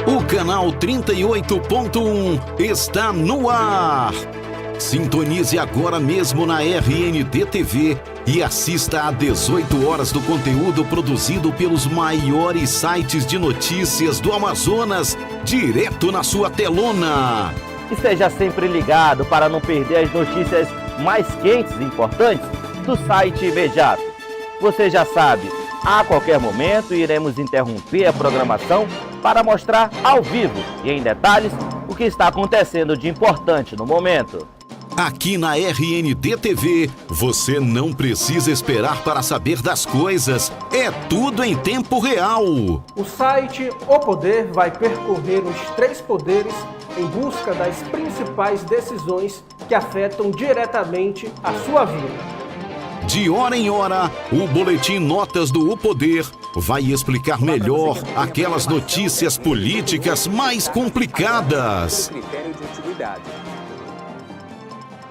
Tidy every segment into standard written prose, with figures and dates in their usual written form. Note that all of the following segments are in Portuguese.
O canal 38.1 está no ar. Sintonize agora mesmo na RNT TV e assista a 18 horas do conteúdo produzido pelos maiores sites de notícias do Amazonas, direto na sua telona. Esteja sempre ligado para não perder as notícias mais quentes e importantes do site imediato. Você já sabe, a qualquer momento iremos interromper a programação para mostrar ao vivo e em detalhes o que está acontecendo de importante no momento. Aqui na RNT TV, você não precisa esperar para saber das coisas. É tudo em tempo real. O site O Poder vai percorrer os 3 poderes em busca das principais decisões que afetam diretamente a sua vida. De hora em hora, o Boletim Notas do O Poder vai explicar melhor aquelas notícias políticas mais complicadas.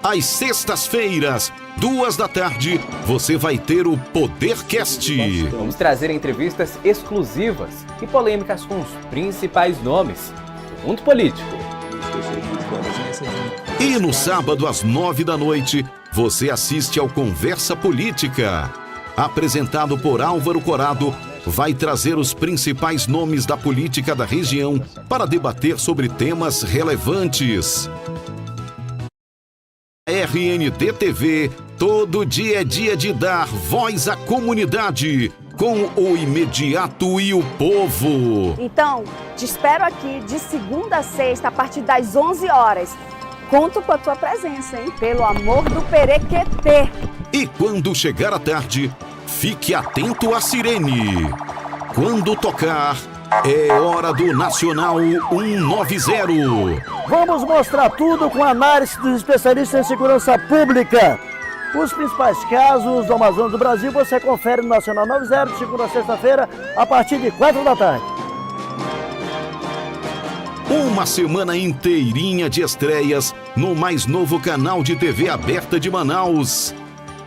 Às sextas-feiras, 2h, você vai ter o Podercast. Vamos trazer entrevistas exclusivas e polêmicas com os principais nomes do mundo político. E no sábado, às 9h, você assiste ao Conversa Política. Apresentado por Álvaro Corado, vai trazer os principais nomes da política da região para debater sobre temas relevantes. RNT TV, todo dia é dia de dar voz à comunidade, com o imediato e o povo. Então, te espero aqui de segunda a sexta, a partir das 11 horas. Conto com a tua presença, hein? Pelo amor do Perequetê. E quando chegar a tarde, fique atento à sirene. Quando tocar, é hora do Nacional 190. Vamos mostrar tudo com análise dos especialistas em segurança pública. Os principais casos do Amazonas do Brasil você confere no Nacional 90, de segunda a sexta-feira, a partir de 4h. Uma semana inteirinha de estreias no mais novo canal de TV aberta de Manaus.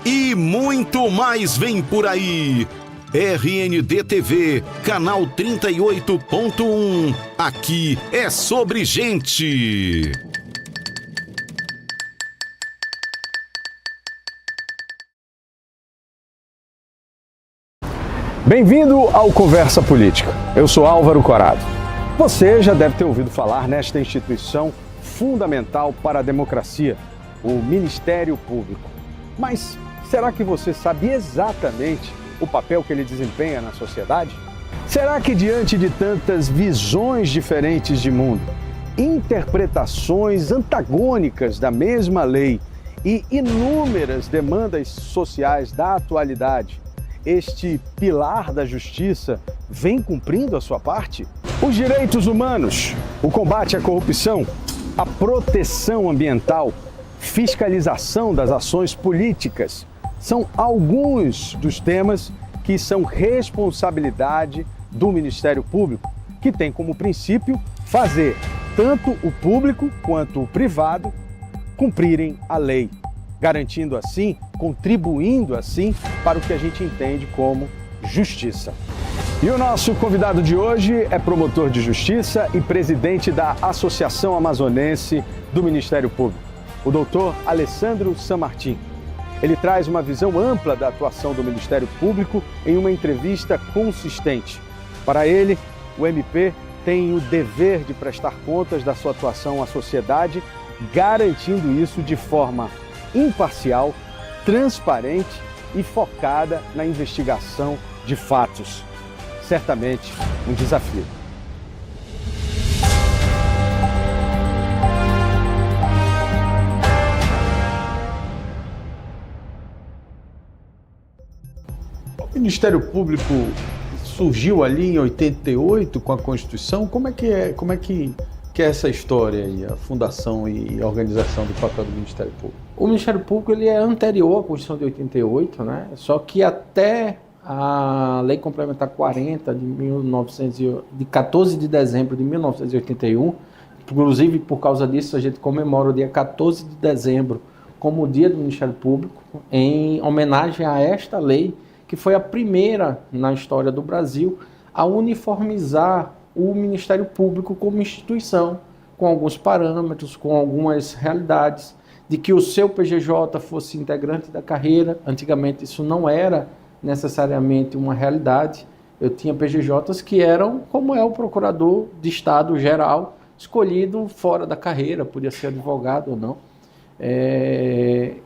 E muito mais vem por aí. RND TV, canal 38.1. Aqui é sobre gente. Bem-vindo ao Conversa Política. Eu sou Álvaro Corado. Você já deve ter ouvido falar nesta instituição fundamental para a democracia, o Ministério Público. Mas será que você sabe exatamente o papel que ele desempenha na sociedade? Será que diante de tantas visões diferentes de mundo, interpretações antagônicas da mesma lei e inúmeras demandas sociais da atualidade, este pilar da justiça vem cumprindo a sua parte? Os direitos humanos, o combate à corrupção, a proteção ambiental, fiscalização das ações políticas, são alguns dos temas que são responsabilidade do Ministério Público, que tem como princípio fazer tanto o público quanto o privado cumprirem a lei, garantindo assim, contribuindo assim para o que a gente entende como justiça. E o nosso convidado de hoje é promotor de justiça e presidente da Associação Amazonense do Ministério Público, o doutor Alessandro Sanmartin. Ele traz uma visão ampla da atuação do Ministério Público em uma entrevista consistente. Para ele, o MP tem o dever de prestar contas da sua atuação à sociedade, garantindo isso de forma imparcial, transparente e focada na investigação de fatos. Certamente um desafio. O Ministério Público surgiu ali em 88 com a Constituição. Como é que é essa história aí, a fundação e a organização do papel do Ministério Público? O Ministério Público ele é anterior à Constituição de 88, né? Só que até a Lei Complementar 40 de 14 de dezembro de 1981, inclusive por causa disso a gente comemora o dia 14 de dezembro como o Dia do Ministério Público, em homenagem a esta lei que foi a primeira na história do Brasil a uniformizar o Ministério Público como instituição, com alguns parâmetros, com algumas realidades, de que o seu PGJ fosse integrante da carreira. Antigamente isso não era necessariamente uma realidade. Eu tinha PGJs que eram, como é o procurador de Estado geral, escolhido fora da carreira, podia ser advogado ou não.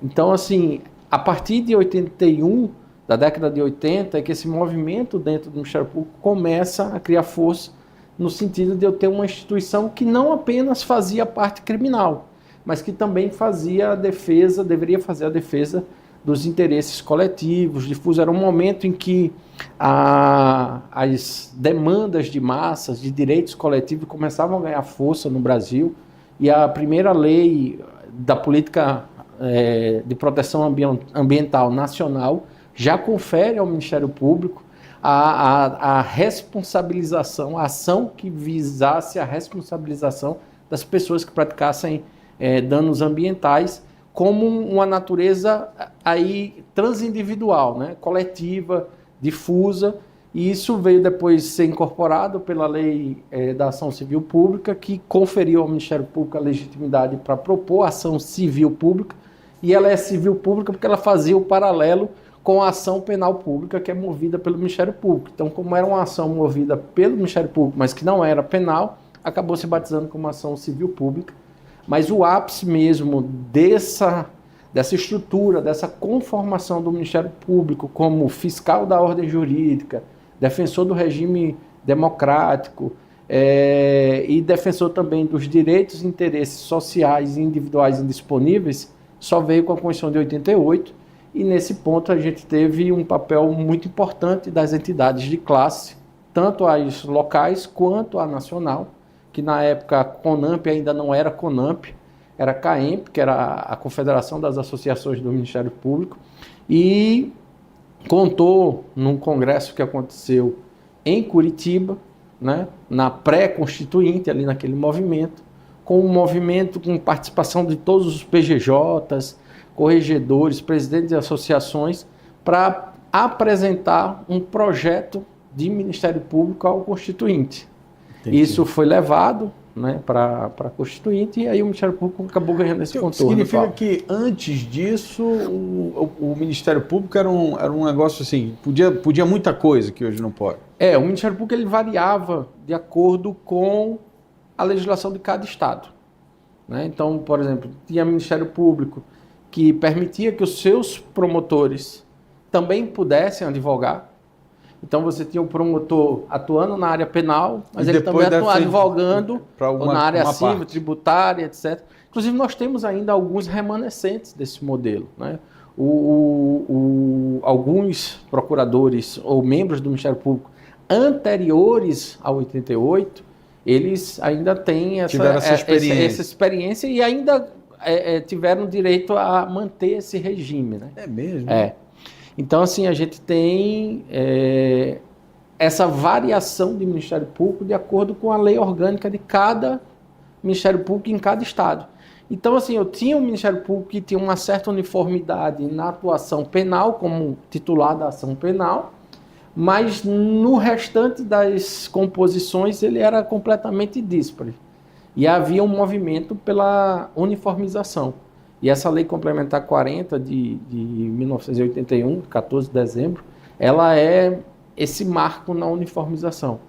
Então, assim, a partir de 81, da década de 80, é que esse movimento dentro do Ministério Público começa a criar força, no sentido de eu ter uma instituição que não apenas fazia parte criminal, mas que também fazia a defesa, deveria fazer a defesa dos interesses coletivos, difusos. Era um momento em que as demandas de massas, de direitos coletivos, começavam a ganhar força no Brasil, e a primeira lei da política de proteção ambiental nacional já confere ao Ministério Público a responsabilização, a ação que visasse a responsabilização das pessoas que praticassem danos ambientais, como uma natureza aí transindividual, né? Coletiva, difusa, e isso veio depois ser incorporado pela Lei da Ação Civil Pública, que conferiu ao Ministério Público a legitimidade para propor ação civil pública, e ela é civil pública porque ela fazia o paralelo com a ação penal pública, que é movida pelo Ministério Público. Então, como era uma ação movida pelo Ministério Público, mas que não era penal, acabou se batizando como ação civil pública. Mas o ápice mesmo dessa estrutura, dessa conformação do Ministério Público como fiscal da ordem jurídica, defensor do regime democrático e defensor também dos direitos e interesses sociais e individuais indisponíveis, só veio com a Constituição de 88, e nesse ponto a gente teve um papel muito importante das entidades de classe, tanto as locais quanto a nacional, que na época a CONAMP ainda não era CONAMP, era CAEMP, que era a Confederação das Associações do Ministério Público, e contou num congresso que aconteceu em Curitiba, né, na pré-constituinte, ali naquele movimento, com participação de todos os PGJs, corregedores, presidentes de associações, para apresentar um projeto de Ministério Público ao Constituinte. Entendi. Isso foi levado, né, para a Constituinte, e aí o Ministério Público acabou ganhando esse contorno. Significa que antes disso o Ministério Público era um negócio assim, podia muita coisa que hoje não pode. O Ministério Público ele variava de acordo com a legislação de cada estado, né? Então, por exemplo, tinha Ministério Público que permitia que os seus promotores também pudessem advogar. Então você tinha um promotor atuando na área penal, mas ele também advogando na área civil, tributária, etc. Inclusive nós temos ainda alguns remanescentes desse modelo, né? Alguns procuradores ou membros do Ministério Público anteriores a 88, eles ainda têm essa experiência e ainda tiveram direito a manter esse regime, né? É mesmo? Então, assim, a gente tem essa variação de Ministério Público de acordo com a lei orgânica de cada Ministério Público em cada estado. Então, assim, eu tinha um Ministério Público que tinha uma certa uniformidade na atuação penal, como titular da ação penal, mas no restante das composições ele era completamente díspare. E havia um movimento pela uniformização. E essa Lei Complementar 40 de 1981, 14 de dezembro, ela é esse marco na uniformização.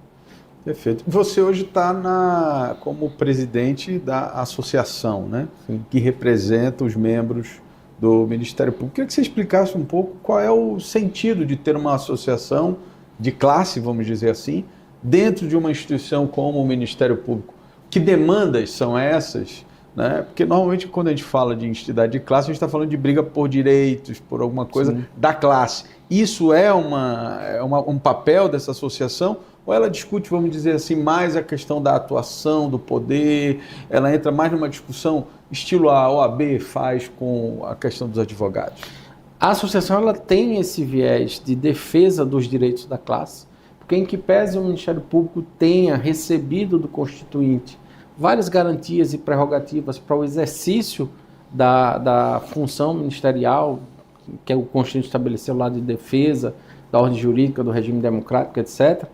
Perfeito. Você hoje está como presidente da associação, né? Sim. Que representa os membros do Ministério Público. Queria que você explicasse um pouco qual é o sentido de ter uma associação de classe, vamos dizer assim, dentro de uma instituição como o Ministério Público. Que demandas são essas? Né? Porque normalmente quando a gente fala de entidade de classe, a gente está falando de briga por direitos, por alguma coisa Sim. da classe. Isso é um papel dessa associação? Ou ela discute, vamos dizer assim, mais a questão da atuação, do poder? Ela entra mais numa discussão estilo a OAB faz com a questão dos advogados? A associação ela tem esse viés de defesa dos direitos da classe, porque em que pese o Ministério Público tenha recebido do Constituinte várias garantias e prerrogativas para o exercício da função ministerial, que o Constituição estabeleceu lá de defesa da ordem jurídica, do regime democrático, etc.,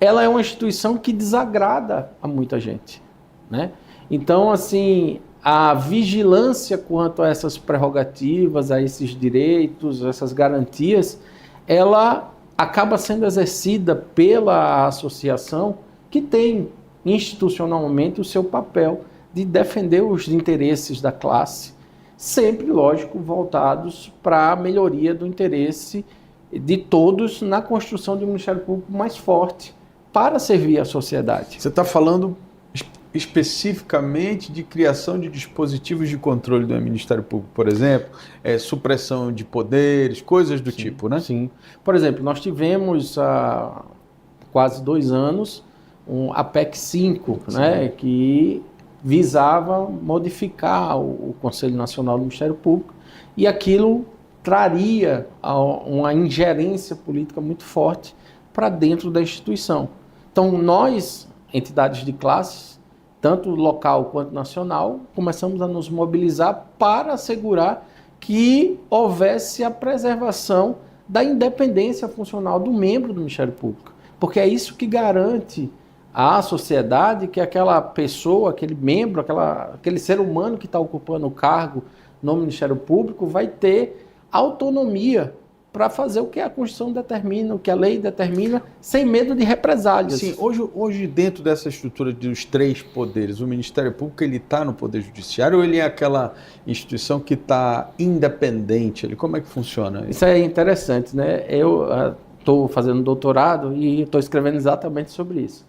ela é uma instituição que desagrada a muita gente, né? Então, assim, a vigilância quanto a essas prerrogativas, a esses direitos, essas garantias, ela acaba sendo exercida pela associação, que tem institucionalmente o seu papel de defender os interesses da classe, sempre, lógico, voltados para a melhoria do interesse de todos na construção de um Ministério Público mais forte, para servir a sociedade. Você está falando especificamente de criação de dispositivos de controle do Ministério Público, por exemplo, supressão de poderes, coisas do tipo, né? Sim. Por exemplo, nós tivemos há quase 2 anos a PEC 5, né, que visava modificar o Conselho Nacional do Ministério Público, e aquilo traria uma ingerência política muito forte para dentro da instituição. Então, nós, entidades de classes, tanto local quanto nacional, começamos a nos mobilizar para assegurar que houvesse a preservação da independência funcional do membro do Ministério Público. Porque é isso que garante à sociedade que aquela pessoa, aquele membro, aquele ser humano que está ocupando o cargo no Ministério Público vai ter autonomia para fazer o que a Constituição determina, o que a lei determina, sem medo de represálias. Sim, hoje dentro dessa estrutura dos 3 poderes, o Ministério Público ele está no Poder Judiciário ou ele é aquela instituição que está independente? Como é que funciona? Isso é interessante, né? Eu estou fazendo doutorado e estou escrevendo exatamente sobre isso.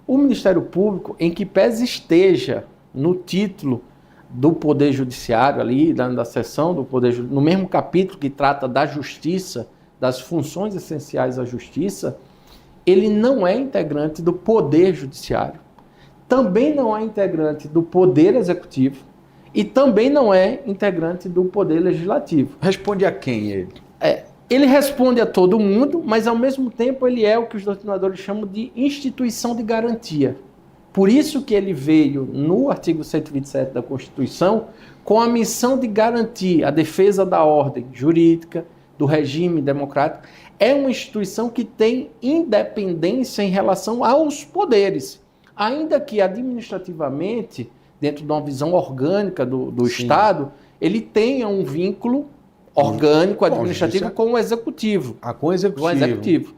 O Ministério Público, em que pese esteja no título do Poder Judiciário, ali, da seção do Poder Judiciário, no mesmo capítulo que trata da justiça, das funções essenciais à justiça, ele não é integrante do Poder Judiciário, também não é integrante do Poder Executivo e também não é integrante do Poder Legislativo. Responde a quem ele? Ele responde a todo mundo, mas ao mesmo tempo ele é o que os doutrinadores chamam de instituição de garantia. Por isso que ele veio no artigo 127 da Constituição com a missão de garantir a defesa da ordem jurídica, do regime democrático. É uma instituição que tem independência em relação aos poderes, ainda que administrativamente, dentro de uma visão orgânica do Estado, ele tenha um vínculo orgânico, administrativo com o Executivo. Com o Executivo. Com o Executivo.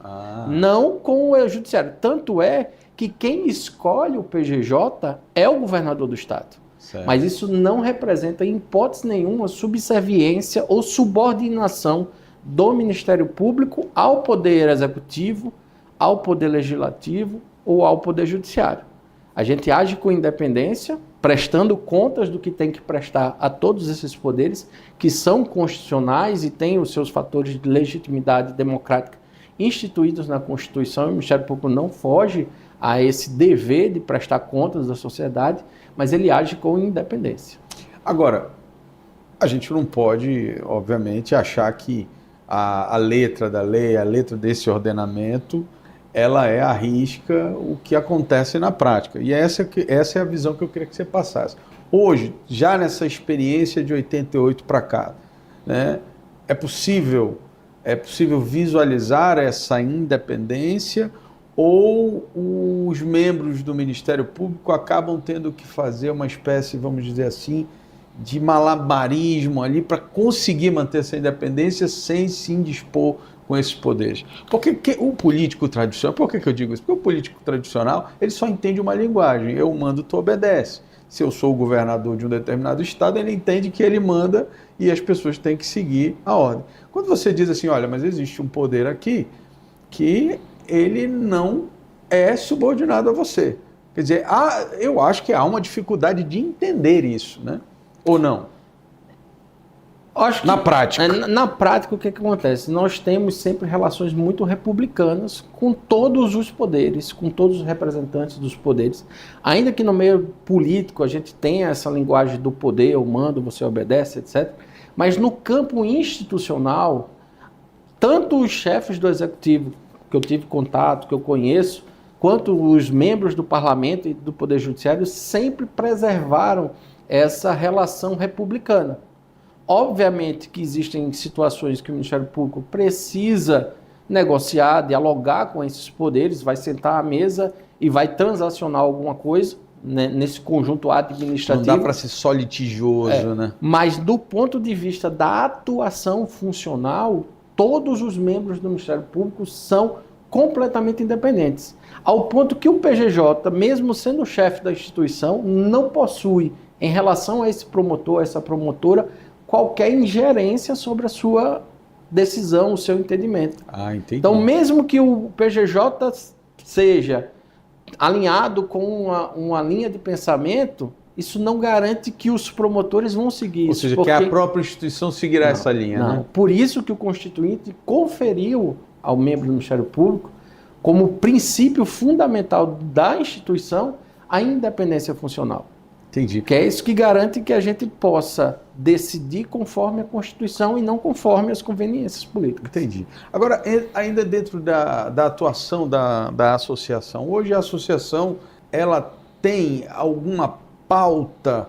Não com o Judiciário. Tanto é que quem escolhe o PGJ é o governador do Estado. Certo. Mas isso não representa, em hipótese nenhuma, subserviência ou subordinação do Ministério Público ao Poder Executivo, ao Poder Legislativo ou ao Poder Judiciário. A gente age com independência, prestando contas do que tem que prestar a todos esses poderes, que são constitucionais e têm os seus fatores de legitimidade democrática instituídos na Constituição, e o Ministério Público não foge a esse dever de prestar contas da sociedade, mas ele age com independência. Agora, a gente não pode, obviamente, achar que a letra da lei, a letra desse ordenamento, ela é à risca o que acontece na prática. E essa é a visão que eu queria que você passasse. Hoje, já nessa experiência de 88 para cá, né, é possível visualizar essa independência, ou os membros do Ministério Público acabam tendo que fazer uma espécie, vamos dizer assim, de malabarismo ali para conseguir manter essa independência sem se indispor com esses poderes? Porque o político tradicional, por que eu digo isso? Porque o político tradicional, ele só entende uma linguagem: eu mando, tu obedece. Se eu sou o governador de um determinado estado, ele entende que ele manda e as pessoas têm que seguir a ordem. Quando você diz assim, olha, mas existe um poder aqui que ele não é subordinado a você. Quer dizer, eu acho que há uma dificuldade de entender isso, né? Ou não? Acho que, na prática. Na prática, o que acontece? Nós temos sempre relações muito republicanas com todos os poderes, com todos os representantes dos poderes. Ainda que no meio político a gente tenha essa linguagem do poder, eu mando, você obedece, etc. Mas no campo institucional, tanto os chefes do Executivo, que eu tive contato, que eu conheço, quanto os membros do Parlamento e do Poder Judiciário sempre preservaram essa relação republicana. Obviamente que existem situações que o Ministério Público precisa negociar, dialogar com esses poderes, vai sentar à mesa e vai transacionar alguma coisa, né, nesse conjunto administrativo. Não dá para ser só litigioso, né? Mas do ponto de vista da atuação funcional, todos os membros do Ministério Público são completamente independentes. Ao ponto que o PGJ, mesmo sendo o chefe da instituição, não possui, em relação a esse promotor, essa promotora, qualquer ingerência sobre a sua decisão, o seu entendimento. Ah, entendi. Então, mesmo que o PGJ seja alinhado com uma linha de pensamento, isso não garante que os promotores vão seguir isso. Ou seja, que a própria instituição seguirá essa linha, né? Por isso que o Constituinte conferiu ao membro do Ministério Público, como princípio fundamental da instituição, a independência funcional. Entendi. Que é isso que garante que a gente possa decidir conforme a Constituição e não conforme as conveniências políticas. Entendi. Agora, ainda dentro da atuação da associação, hoje a associação, ela tem alguma pauta,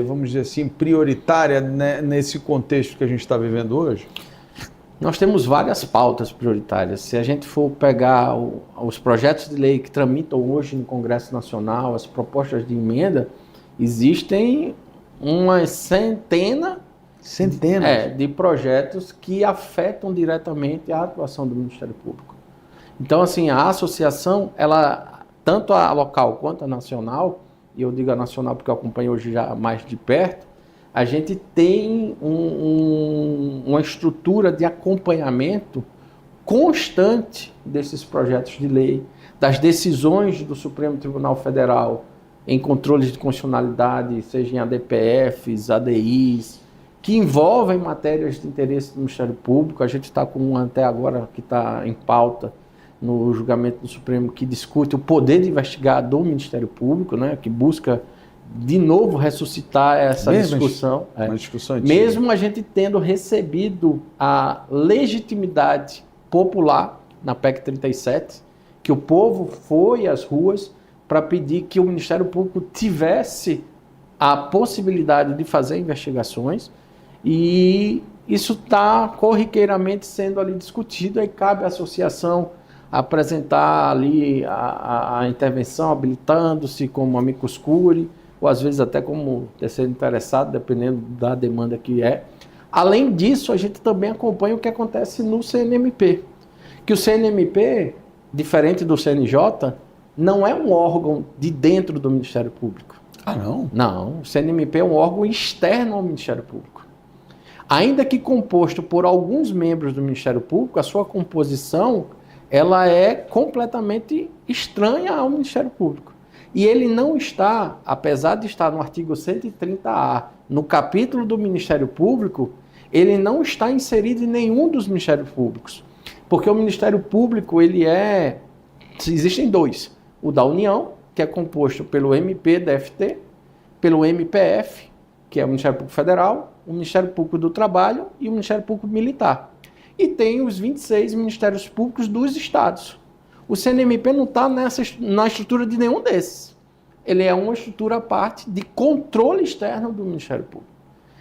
vamos dizer assim, prioritária, né, nesse contexto que a gente está vivendo hoje? Nós temos várias pautas prioritárias. Se a gente for pegar os projetos de lei que tramitam hoje no Congresso Nacional, as propostas de emenda, existem umas centenas de projetos que afetam diretamente a atuação do Ministério Público. Então, assim, a associação, ela, tanto a local quanto a nacional, e eu digo a nacional porque eu acompanho hoje já mais de perto, a gente tem uma estrutura de acompanhamento constante desses projetos de lei, das decisões do Supremo Tribunal Federal em controles de constitucionalidade, seja em ADPFs, ADIs, que envolvem matérias de interesse do Ministério Público. A gente está com um até agora que está em pauta no julgamento do Supremo, que discute o poder de investigar do Ministério Público, né, que busca de novo ressuscitar essa discussão. Uma discussão antiga. Mesmo a gente tendo recebido a legitimidade popular na PEC 37, que o povo foi às ruas para pedir que o Ministério Público tivesse a possibilidade de fazer investigações, e isso está corriqueiramente sendo ali discutido, aí cabe à associação apresentar ali a intervenção, habilitando-se como amicus curiae, ou às vezes até como terceiro interessado, dependendo da demanda que é. Além disso, a gente também acompanha o que acontece no CNMP, que o CNMP, diferente do CNJ, não é um órgão de dentro do Ministério Público. Ah, não? Não, o CNMP é um órgão externo ao Ministério Público. Ainda que composto por alguns membros do Ministério Público, a sua composição ela é completamente estranha ao Ministério Público. E ele não está, apesar de estar no artigo 130A, no capítulo do Ministério Público, ele não está inserido em nenhum dos Ministérios Públicos. Porque o Ministério Público, existem dois. O da União, que é composto pelo MPDFT, pelo MPF, que é o Ministério Público Federal, o Ministério Público do Trabalho e o Ministério Público Militar. E tem os 26 Ministérios Públicos dos Estados. O CNMP não está na estrutura de nenhum desses. Ele é uma estrutura à parte de controle externo do Ministério Público.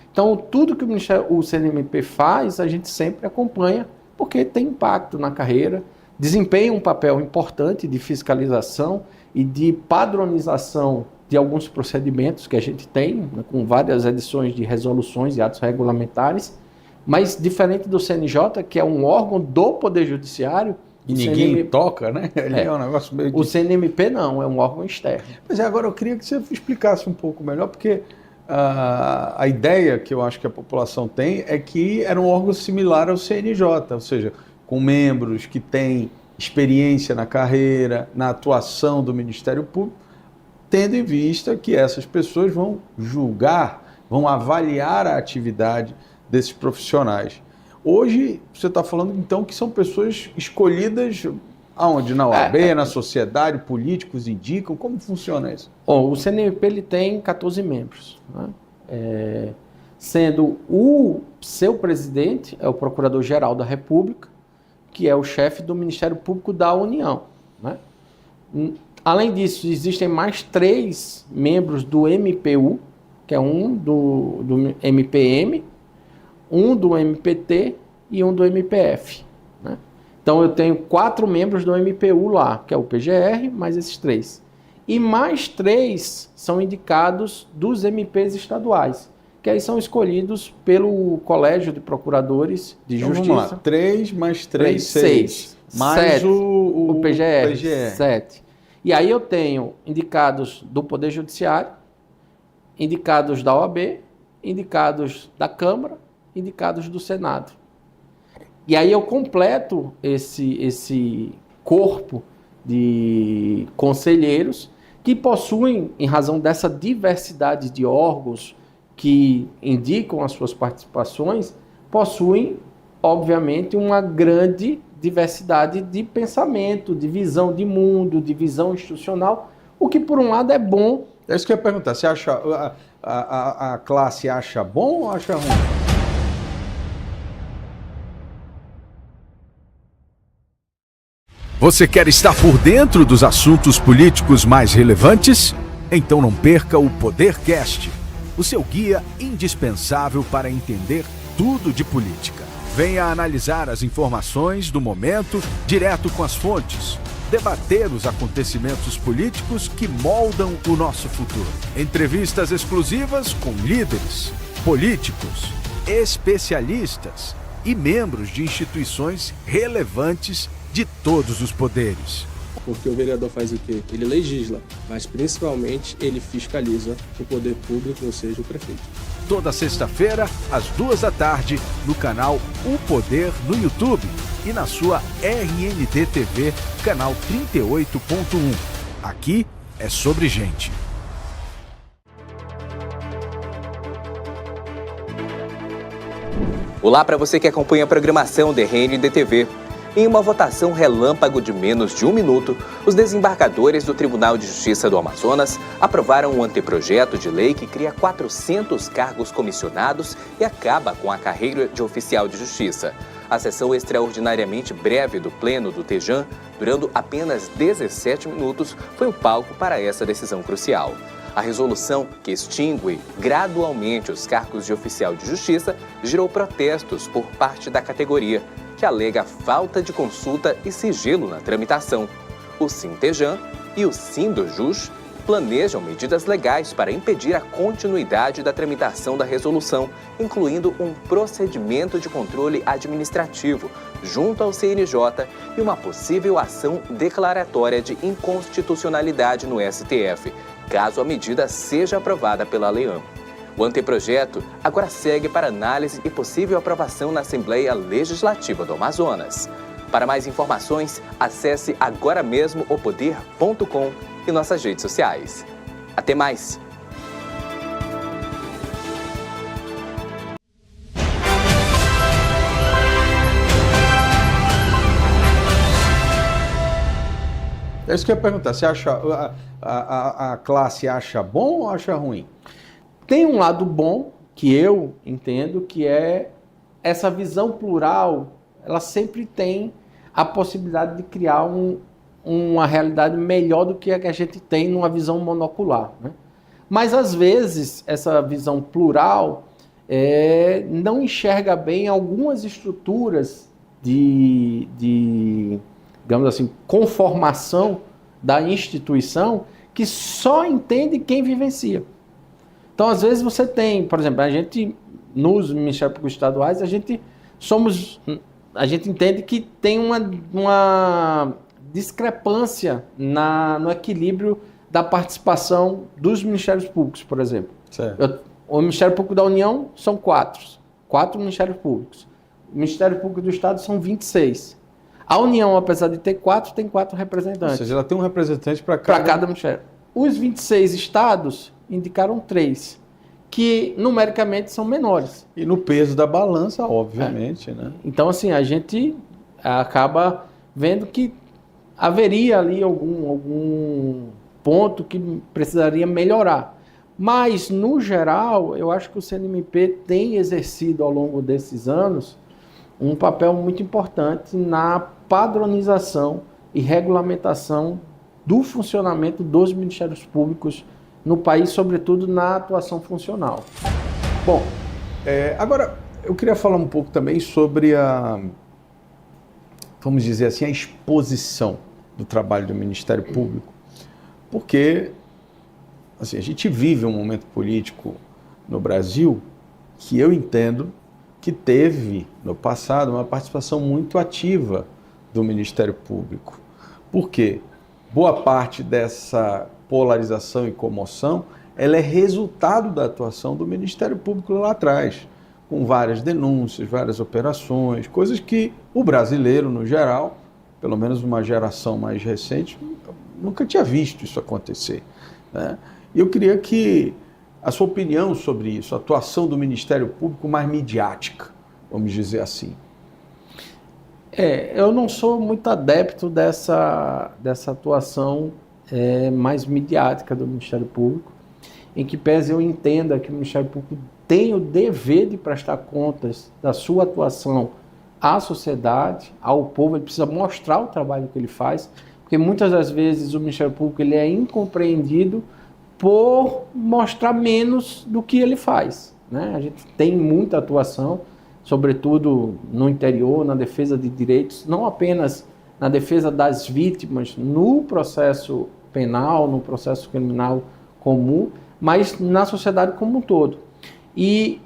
Então, tudo que o CNMP faz, a gente sempre acompanha, porque tem impacto na carreira, desempenha um papel importante de fiscalização e de padronização de alguns procedimentos que a gente tem, né, com várias edições de resoluções e atos regulamentares, mas diferente do CNJ, que é um órgão do Poder Judiciário, e ninguém toca, né? Ele é um negócio meio... O CNMP não, é um órgão externo. Mas agora eu queria que você explicasse um pouco melhor, porque a ideia que eu acho que a população tem é que era um órgão similar ao CNJ, ou seja, com membros que têm experiência na carreira, na atuação do Ministério Público, tendo em vista que essas pessoas vão julgar, vão avaliar a atividade desses profissionais. Hoje, você está falando, então, que são pessoas escolhidas aonde? Na OAB, na sociedade, políticos indicam? Como funciona isso? O CNMP ele tem 14 membros, né? Sendo o seu presidente, é o Procurador-Geral da República, que é o chefe do Ministério Público da União, né? Além disso, existem mais 3 membros do MPU, que é um do MPM, um do MPT e um do MPF, né? Então eu tenho 4 membros do MPU lá, que é o PGR, mais esses 3. E mais 3 são indicados dos MPs estaduais, que aí são escolhidos pelo Colégio de Procuradores de Então, Justiça. vamos lá, 3 mais 3, 6. Mais 7, o PGR, 7. E aí eu tenho indicados do Poder Judiciário, indicados da OAB, indicados da Câmara, indicados do Senado. E aí eu completo esse corpo de conselheiros que possuem, em razão dessa diversidade de órgãos que indicam as suas participações, possuem, obviamente, uma grande diversidade de pensamento, de visão de mundo, de visão institucional, o que, por um lado, é bom. É isso que eu ia perguntar. Você acha, a classe acha bom ou acha ruim? Você quer estar por dentro dos assuntos políticos mais relevantes? Então não perca o Podercast, o seu guia indispensável para entender tudo de política. Venha analisar as informações do momento direto com as fontes, debater os acontecimentos políticos que moldam o nosso futuro. Entrevistas exclusivas com líderes, políticos, especialistas e membros de instituições relevantes de todos os poderes. Porque o vereador faz o quê? Ele legisla, mas principalmente ele fiscaliza o poder público, ou seja, o prefeito. Toda sexta-feira, às 14h, no canal O Poder no YouTube e na sua RNT TV, canal 38.1. Aqui é sobre gente. Olá para você que acompanha a programação da RNT TV. Em uma votação relâmpago de menos de 1 minuto, os desembargadores do Tribunal de Justiça do Amazonas aprovaram um anteprojeto de lei que cria 400 cargos comissionados e acaba com a carreira de oficial de justiça. A sessão extraordinariamente breve do Pleno do TEJAN, durando apenas 17 minutos, foi o palco para essa decisão crucial. A resolução, que extingue gradualmente os cargos de oficial de justiça, gerou protestos por parte da categoria, que alega falta de consulta e sigilo na tramitação. O Sintejan e o Sindojus planejam medidas legais para impedir a continuidade da tramitação da resolução, incluindo um procedimento de controle administrativo junto ao CNJ e uma possível ação declaratória de inconstitucionalidade no STF, caso a medida seja aprovada pela Leam. O anteprojeto agora segue para análise e possível aprovação na Assembleia Legislativa do Amazonas. Para mais informações, acesse agora mesmo opoder.com e nossas redes sociais. Até mais! É isso que eu ia perguntar. Você acha, a classe acha bom ou acha ruim? Tem um lado bom, que eu entendo, que é essa visão plural, ela sempre tem a possibilidade de criar uma realidade melhor do que a gente tem numa visão monocular, né? Mas, às vezes, essa visão plural não enxerga bem algumas estruturas de, digamos assim, conformação da instituição que só entende quem vivencia. Então, às vezes, você tem, por exemplo, a gente, nos Ministérios Públicos Estaduais, a gente entende que tem uma discrepância no equilíbrio da participação dos Ministérios Públicos, por exemplo. O Ministério Público da União são 4 Ministérios Públicos. O Ministério Público do Estado são 26. A União, apesar de ter 4, tem 4 representantes. Ou seja, ela tem um representante para cada ministério. Os 26 estados indicaram 3, que numericamente são menores. E no peso da balança, obviamente, né? Então, assim, a gente acaba vendo que haveria ali algum ponto que precisaria melhorar. Mas, no geral, eu acho que o CNMP tem exercido ao longo desses anos um papel muito importante na padronização e regulamentação do funcionamento dos Ministérios Públicos no país, sobretudo na atuação funcional. Bom, agora, Eu queria falar um pouco também sobre vamos dizer assim, a exposição do trabalho do Ministério Público, porque assim, a gente vive um momento político no Brasil que eu entendo que teve, no passado, uma participação muito ativa do Ministério Público. Por quê? Boa parte dessa polarização e comoção, ela é resultado da atuação do Ministério Público lá atrás, com várias denúncias, várias operações, coisas que o brasileiro, no geral, pelo menos uma geração mais recente, nunca tinha visto isso acontecer, né? E eu queria que a sua opinião sobre isso, a atuação do Ministério Público mais midiática, vamos dizer assim. Eu não sou muito adepto dessa atuação mais midiática do Ministério Público, em que pese eu entenda que o Ministério Público tem o dever de prestar contas da sua atuação à sociedade, ao povo. Ele precisa mostrar o trabalho que ele faz, porque muitas das vezes o Ministério Público ele é incompreendido por mostrar menos do que ele faz, né? A gente tem muita atuação, sobretudo no interior, na defesa de direitos, não apenas na defesa das vítimas no processo penal, no processo criminal comum, mas na sociedade como um todo. E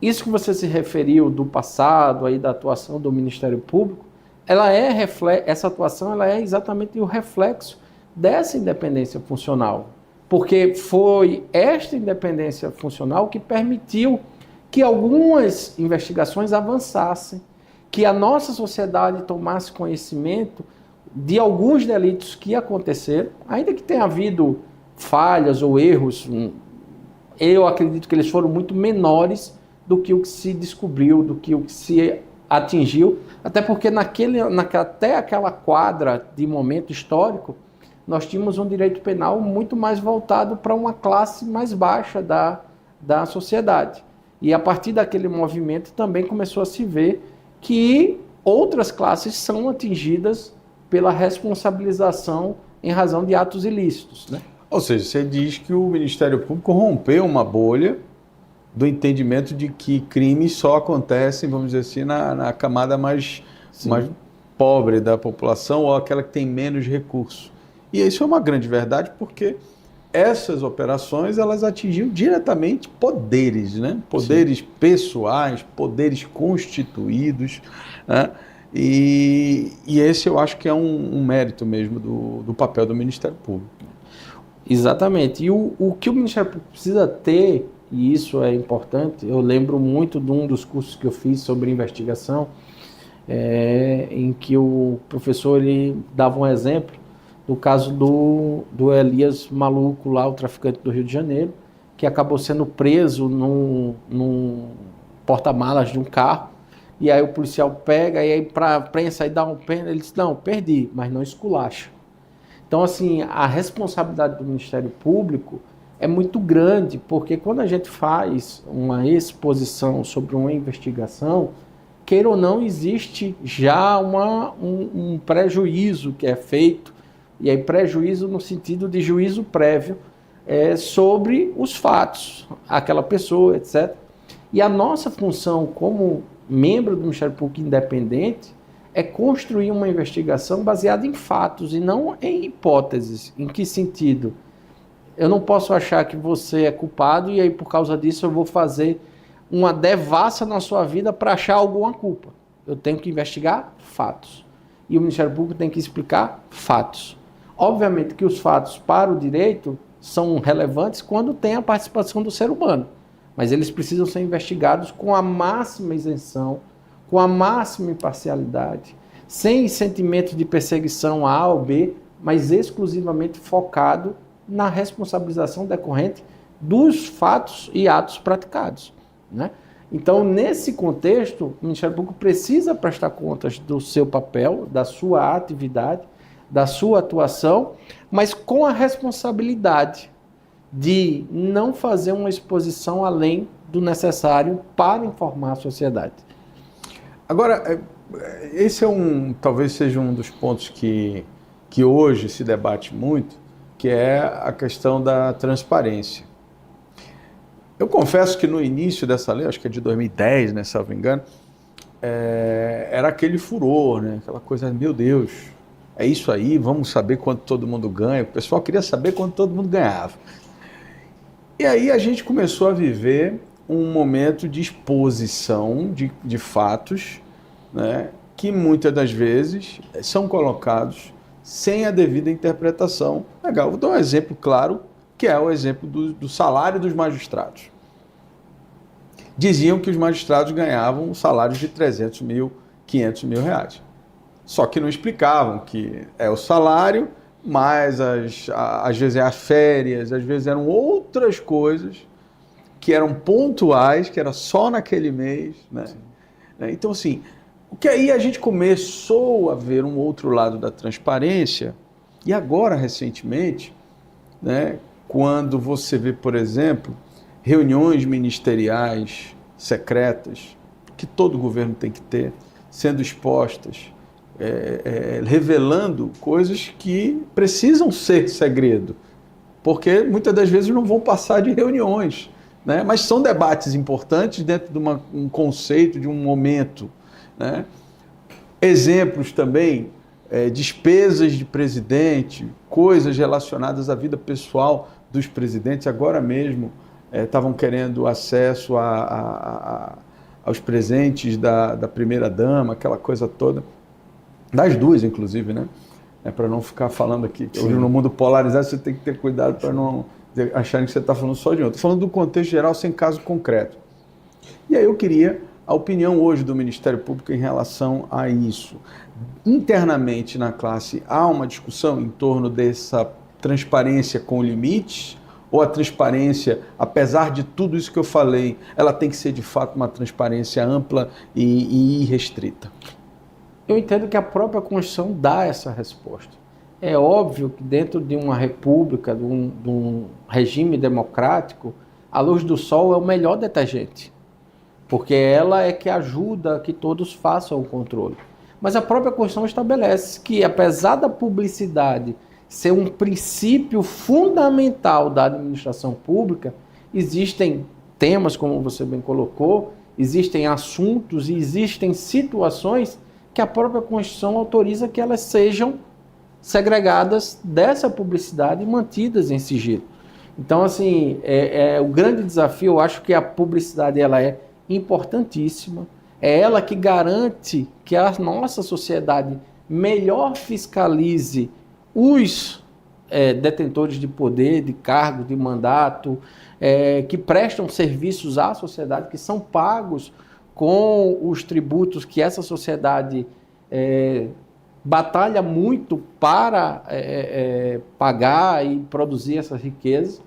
isso que você se referiu do passado, aí, da atuação do Ministério Público, essa atuação ela é exatamente o reflexo dessa independência funcional, porque foi esta independência funcional que permitiu que algumas investigações avançassem, que a nossa sociedade tomasse conhecimento de alguns delitos que aconteceram, ainda que tenha havido falhas ou erros, eu acredito que eles foram muito menores do que o que se descobriu, do que o que se atingiu, até porque até aquela quadra de momento histórico, nós tínhamos um direito penal muito mais voltado para uma classe mais baixa da sociedade. E a partir daquele movimento também começou a se ver que outras classes são atingidas pela responsabilização em razão de atos ilícitos, né? Ou seja, você diz que o Ministério Público rompeu uma bolha do entendimento de que crimes só acontecem, vamos dizer assim, na camada mais pobre da população ou aquela que tem menos recursos. E isso é uma grande verdade porque essas operações elas atingiam diretamente poderes, né? Poderes pessoais, poderes constituídos, né? E esse eu acho que é um mérito mesmo do papel do Ministério Público. Exatamente. E o que o Ministério Público precisa ter, e isso é importante, eu lembro muito de um dos cursos que eu fiz sobre investigação, em que o professor ele dava um exemplo do caso do Elias Maluco, lá, o traficante do Rio de Janeiro, que acabou sendo preso num porta-malas de um carro, e aí o policial pega, e aí para a prensa aí dá um pena, ele diz, não, perdi, mas não esculacha. Então, assim, a responsabilidade do Ministério Público é muito grande, porque quando a gente faz uma exposição sobre uma investigação, queira ou não, existe já um prejuízo que é feito, e aí prejuízo no sentido de juízo prévio sobre os fatos, aquela pessoa, etc. E a nossa função como membro do Ministério Público independente é construir uma investigação baseada em fatos e não em hipóteses. Em que sentido? Eu não posso achar que você é culpado e aí por causa disso eu vou fazer uma devassa na sua vida para achar alguma culpa. Eu tenho que investigar fatos. E o Ministério Público tem que explicar fatos. Obviamente que os fatos para o direito são relevantes quando tem a participação do ser humano, mas eles precisam ser investigados com a máxima isenção, com a máxima imparcialidade, sem sentimento de perseguição A ou B, mas exclusivamente focado na responsabilização decorrente dos fatos e atos praticados, né? Então, nesse contexto, o Ministério Público precisa prestar contas do seu papel, da sua atividade, da sua atuação, mas com a responsabilidade de não fazer uma exposição além do necessário para informar a sociedade. Agora, esse talvez seja um dos pontos que hoje se debate muito, que é a questão da transparência. Eu confesso que no início dessa lei, acho que é de 2010, né, se eu não me engano, era aquele furor, né? Aquela coisa, meu Deus, é isso aí, vamos saber quanto todo mundo ganha. O pessoal queria saber quanto todo mundo ganhava. E aí a gente começou a viver um momento de exposição de fatos, né, que muitas das vezes são colocados sem a devida interpretação. Legal, vou dar um exemplo claro, que é o exemplo do salário dos magistrados. Diziam que os magistrados ganhavam salários de 300 mil, 500 mil reais. Só que não explicavam que é o salário, mas às vezes é as férias, às vezes eram outras coisas que eram pontuais, que era só naquele mês, né? Então, assim, o que aí a gente começou a ver um outro lado da transparência, e agora, recentemente, né, quando você vê, por exemplo, reuniões ministeriais secretas, que todo governo tem que ter, sendo expostas, revelando coisas que precisam ser segredo, porque muitas das vezes não vão passar de reuniões, né? Mas são debates importantes dentro de um conceito, de um momento, né? Exemplos também, despesas de presidente, coisas relacionadas à vida pessoal dos presidentes. Agora mesmo estavam querendo acesso aos presentes da primeira-dama, aquela coisa toda, das duas, inclusive, né? Para não ficar falando aqui. Hoje, no mundo polarizado, você tem que ter cuidado para não acharem que você está falando só de um. Estou falando do contexto geral, sem caso concreto. E aí eu queria a opinião hoje do Ministério Público em relação a isso. Internamente na classe, há uma discussão em torno dessa transparência com limites? Ou a transparência, apesar de tudo isso que eu falei, ela tem que ser de fato uma transparência ampla e irrestrita? Eu entendo que a própria Constituição dá essa resposta. É óbvio que dentro de uma república, de um regime democrático, a luz do sol é o melhor detergente, porque ela é que ajuda a que todos façam o controle. Mas a própria Constituição estabelece que, apesar da publicidade ser um princípio fundamental da administração pública, existem temas, como você bem colocou, existem assuntos e existem situações que a própria Constituição autoriza que elas sejam segregadas dessa publicidade e mantidas em sigilo. Então, assim, o grande desafio, eu acho que a publicidade ela é importantíssima, é ela que garante que a nossa sociedade melhor fiscalize os detentores de poder, de cargo, de mandato, que prestam serviços à sociedade, que são pagos com os tributos que essa sociedade batalha muito para pagar e produzir essas riquezas.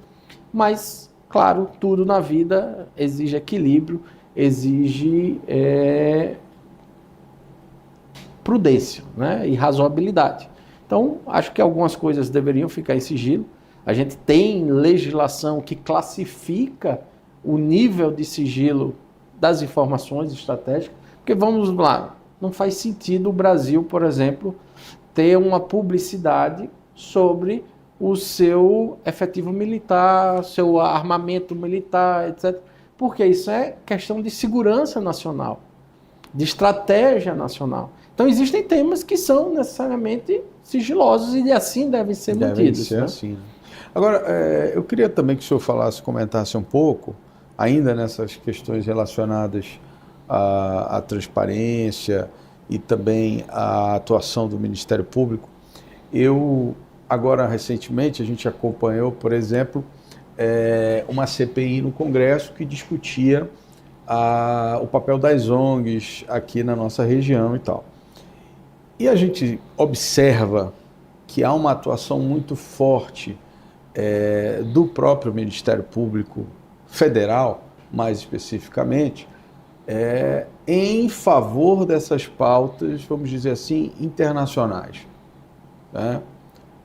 Mas, claro, tudo na vida exige equilíbrio, exige prudência, né, e razoabilidade. Então, acho que algumas coisas deveriam ficar em sigilo. A gente tem legislação que classifica o nível de sigilo das informações estratégicas, porque vamos lá, não faz sentido o Brasil, por exemplo, ter uma publicidade sobre o seu efetivo militar, seu armamento militar, etc. Porque isso é questão de segurança nacional, de estratégia nacional. Então, existem temas que são necessariamente sigilosos e assim devem ser mantidos. Devem ser assim. Agora, eu queria também que o senhor comentasse um pouco, ainda nessas questões relacionadas à transparência e também à atuação do Ministério Público. Agora, recentemente, a gente acompanhou, por exemplo, uma CPI no Congresso que discutia o papel das ONGs aqui na nossa região e tal. E a gente observa que há uma atuação muito forte do próprio Ministério Público Federal, mais especificamente, em favor dessas pautas, vamos dizer assim, internacionais. Né?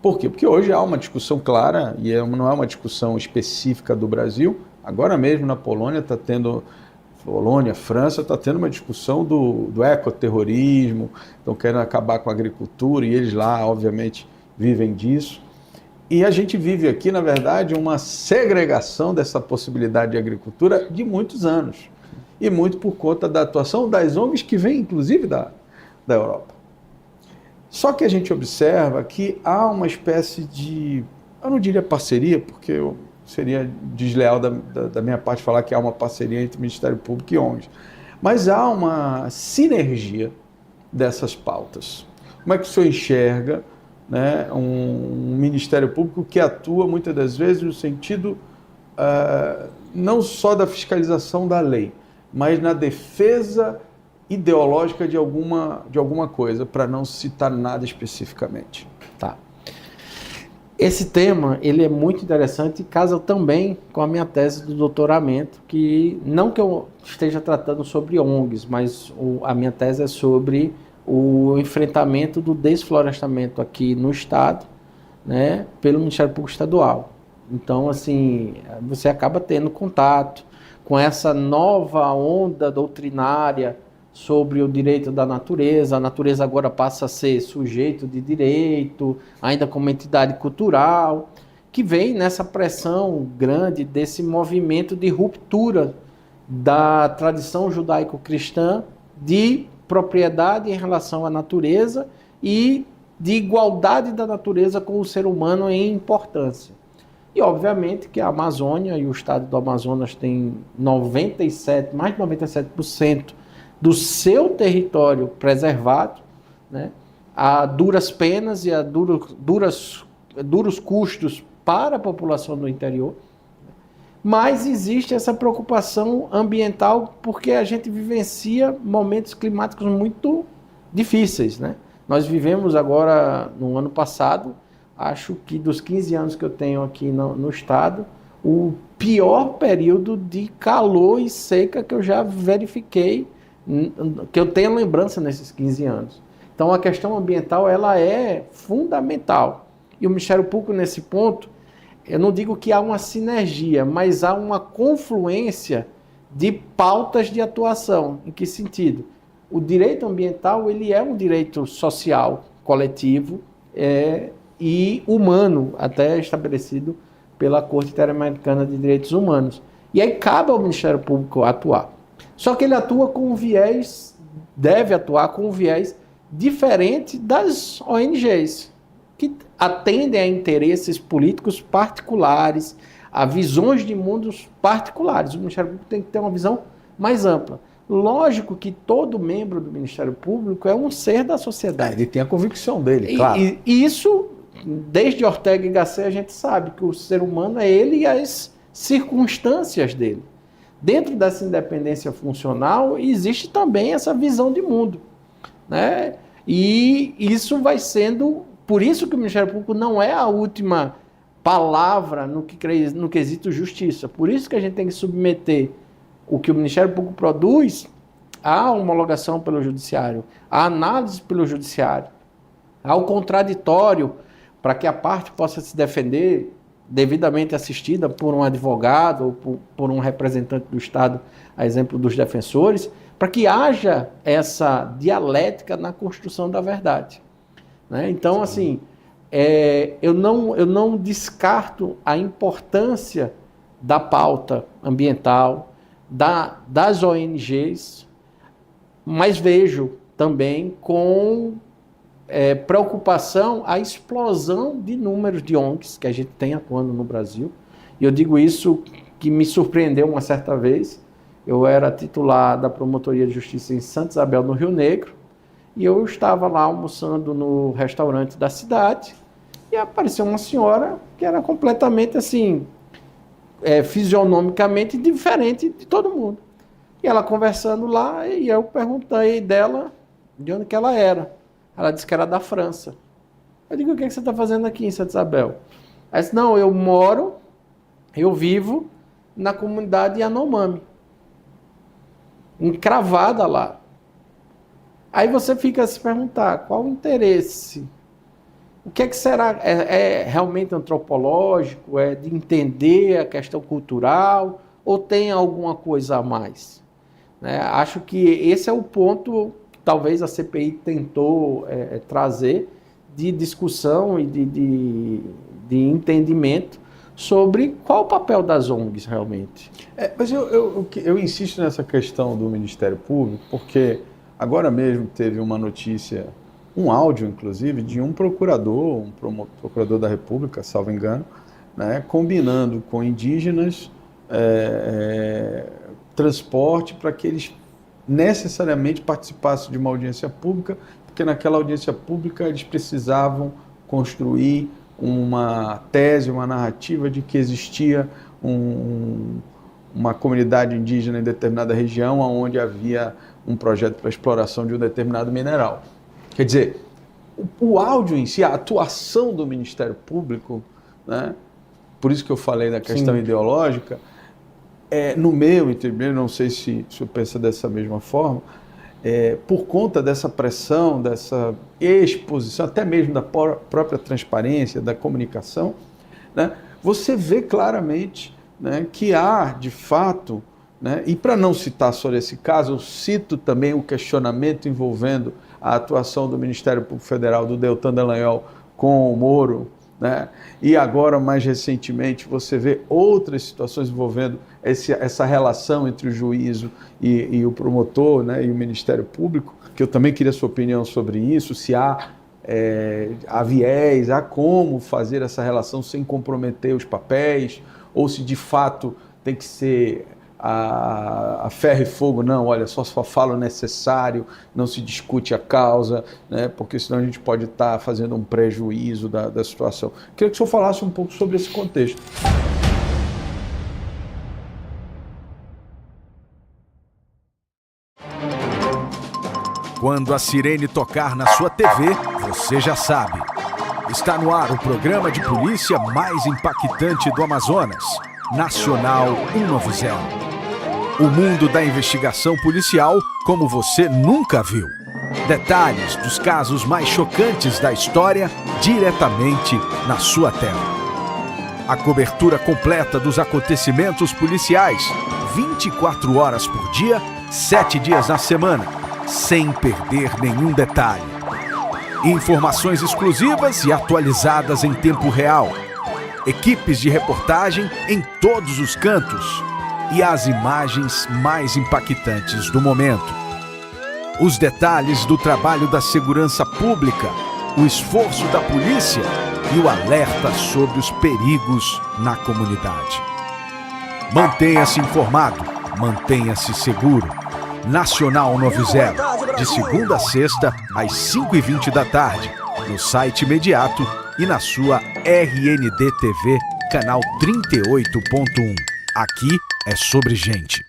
Por quê? Porque hoje há uma discussão clara, e não é uma discussão específica do Brasil. Agora mesmo na Polônia França está tendo uma discussão do ecoterrorismo, estão querendo acabar com a agricultura, e eles lá, obviamente, vivem disso. E a gente vive aqui, na verdade, uma segregação dessa possibilidade de agricultura de muitos anos. E muito por conta da atuação das ONGs que vêm, inclusive, da Europa. Só que a gente observa que há uma espécie de, eu não diria parceria, porque seria desleal da minha parte falar que há uma parceria entre o Ministério Público e ONGs, mas há uma sinergia dessas pautas. Como é que o senhor enxerga, né, um Ministério Público que atua muitas das vezes no sentido não só da fiscalização da lei, mas na defesa ideológica de alguma coisa, para não citar nada especificamente? Tá. Esse tema, ele é muito interessante e casa também com a minha tese do doutoramento, que não que eu esteja tratando sobre ONGs, mas a minha tese é sobre o enfrentamento do desflorestamento aqui no Estado, né, pelo Ministério Público Estadual. Então, assim, você acaba tendo contato com essa nova onda doutrinária sobre o direito da natureza. A natureza agora passa a ser sujeito de direito, ainda como entidade cultural, que vem nessa pressão grande desse movimento de ruptura da tradição judaico-cristã de propriedade em relação à natureza e de igualdade da natureza com o ser humano em importância. E, obviamente, que a Amazônia e o estado do Amazonas tem mais de 97% do seu território preservado, né, a duras penas e a duros custos para a população do interior. Mas existe essa preocupação ambiental porque a gente vivencia momentos climáticos muito difíceis, né? Nós vivemos agora, no ano passado, acho que dos 15 anos que eu tenho aqui no estado, o pior período de calor e seca que eu já verifiquei, que eu tenho lembrança nesses 15 anos. Então a questão ambiental, ela é fundamental. E o Ministério Público, nesse ponto, eu não digo que há uma sinergia, mas há uma confluência de pautas de atuação. Em que sentido? O direito ambiental, ele é um direito social, coletivo e humano, até estabelecido pela Corte Interamericana de Direitos Humanos. E aí cabe ao Ministério Público atuar. Só que ele atua com um viés, deve atuar com um viés diferente das ONGs, que atendem a interesses políticos particulares, a visões de mundos particulares. O Ministério Público tem que ter uma visão mais ampla. Lógico que todo membro do Ministério Público é um ser da sociedade. Ele tem a convicção dele, claro. E isso, desde Ortega y Gasset, a gente sabe que o ser humano é ele e as circunstâncias dele. Dentro dessa independência funcional, existe também essa visão de mundo, né? E isso vai sendo... Por isso que o Ministério Público não é a última palavra no quesito justiça. Por isso que a gente tem que submeter o que o Ministério Público produz à homologação pelo Judiciário, à análise pelo Judiciário, ao contraditório, para que a parte possa se defender devidamente assistida por um advogado ou por um representante do Estado, a exemplo dos defensores, para que haja essa dialética na construção da verdade. Né? Então, assim, eu não descarto a importância da pauta ambiental, das ONGs, mas vejo também com preocupação a explosão de números de ONGs que a gente tem atuando no Brasil. E eu digo isso que me surpreendeu uma certa vez. Eu era titular da Promotoria de Justiça em Santa Isabel, no Rio Negro, e eu estava lá almoçando no restaurante da cidade e apareceu uma senhora que era completamente assim, fisionomicamente diferente de todo mundo. E ela conversando lá, e eu perguntei dela de onde que ela era. Ela disse que era da França. Eu digo, o que você está fazendo aqui em Santa Isabel? Ela disse, não, eu vivo na comunidade Yanomami, encravada lá. Aí você fica a se perguntar, qual o interesse? O que será? É realmente antropológico? É de entender a questão cultural? Ou tem alguma coisa a mais? Né? Acho que esse é o ponto que talvez a CPI tentou trazer de discussão e de entendimento sobre qual o papel das ONGs realmente. Mas eu insisto nessa questão do Ministério Público, porque agora mesmo teve uma notícia, um áudio inclusive, de um procurador, procurador da República, salvo engano, né, combinando com indígenas transporte para que eles necessariamente participassem de uma audiência pública, porque naquela audiência pública eles precisavam construir uma tese, uma narrativa de que existia uma comunidade indígena em determinada região onde havia um projeto para exploração de um determinado mineral. Quer dizer, o áudio em si, a atuação do Ministério Público, né, por isso que eu falei da questão ideológica, no meu entendimento, não sei se eu penso dessa mesma forma, por conta dessa pressão, dessa exposição, até mesmo da própria transparência, da comunicação, né, você vê claramente, né, que há, de fato, né, e para não citar só esse caso, eu cito também o questionamento envolvendo a atuação do Ministério Público Federal, do Deltan Dallagnol com o Moro, né, e agora, mais recentemente, você vê outras situações envolvendo essa relação entre o juízo e o promotor, né, e o Ministério Público, que eu também queria a sua opinião sobre isso, se há viés, há como fazer essa relação sem comprometer os papéis, ou se de fato tem que ser a ferro e fogo, não, olha, só fala o necessário, não se discute a causa, né, porque senão a gente pode estar fazendo um prejuízo da situação. Queria que o senhor falasse um pouco sobre esse contexto. Quando a sirene tocar na sua TV, você já sabe. Está no ar o programa de polícia mais impactante do Amazonas, Nacional 190. O mundo da investigação policial como você nunca viu. Detalhes dos casos mais chocantes da história diretamente na sua tela. A cobertura completa dos acontecimentos policiais, 24 horas por dia, 7 dias na semana, sem perder nenhum detalhe. Informações exclusivas e atualizadas em tempo real. Equipes de reportagem em todos os cantos. E as imagens mais impactantes do momento. Os detalhes do trabalho da segurança pública, o esforço da polícia e o alerta sobre os perigos na comunidade. Mantenha-se informado, mantenha-se seguro. Nacional 90, de segunda a sexta, às 5h20 da tarde, no site imediato e na sua RND TV, canal 38.1. Aqui é sobre gente.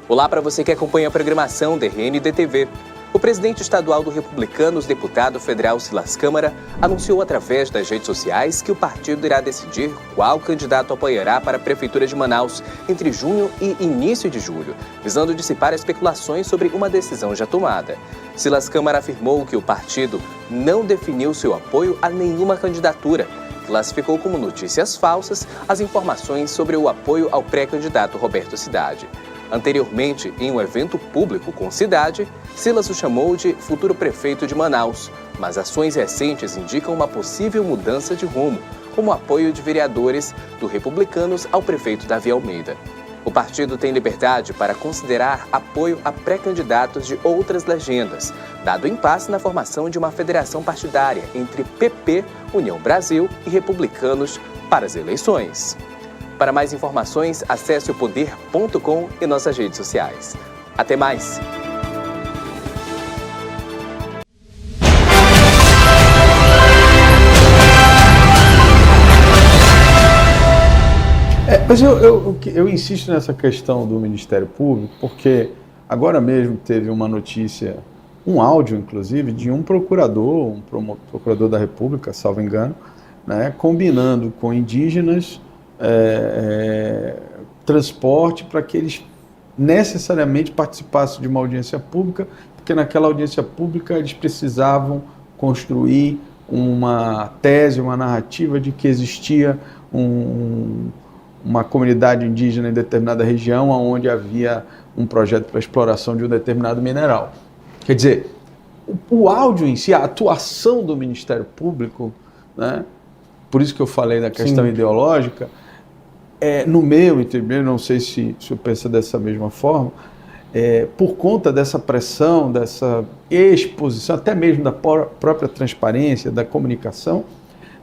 Olá para você que acompanha a programação da RND TV. O presidente estadual do Republicanos, deputado federal Silas Câmara, anunciou através das redes sociais que o partido irá decidir qual candidato apoiará para a Prefeitura de Manaus entre junho e início de julho, visando dissipar especulações sobre uma decisão já tomada. Silas Câmara afirmou que o partido não definiu seu apoio a nenhuma candidatura. Classificou como notícias falsas as informações sobre o apoio ao pré-candidato Roberto Cidade. Anteriormente, em um evento público com Cidade, Silas o chamou de futuro prefeito de Manaus, mas ações recentes indicam uma possível mudança de rumo, como o apoio de vereadores do Republicanos ao prefeito Davi Almeida. O partido tem liberdade para considerar apoio a pré-candidatos de outras legendas, dado impasse na formação de uma federação partidária entre PP, União Brasil e Republicanos para as eleições. Para mais informações, acesse opoder.com e nossas redes sociais. Até mais! Mas eu insisto nessa questão do Ministério Público, porque agora mesmo teve uma notícia, um áudio inclusive, de um procurador, procurador da República, salvo engano, né, combinando com indígenas transporte para que eles necessariamente participassem de uma audiência pública, porque naquela audiência pública eles precisavam construir uma tese, uma narrativa de que existia uma comunidade indígena em determinada região onde havia um projeto para exploração de um determinado mineral. Quer dizer, o áudio em si, a atuação do Ministério Público, né? Por isso que eu falei da questão ideológica, no meu entender, não sei se eu penso dessa mesma forma, por conta dessa pressão, dessa exposição, até mesmo da própria transparência, da comunicação,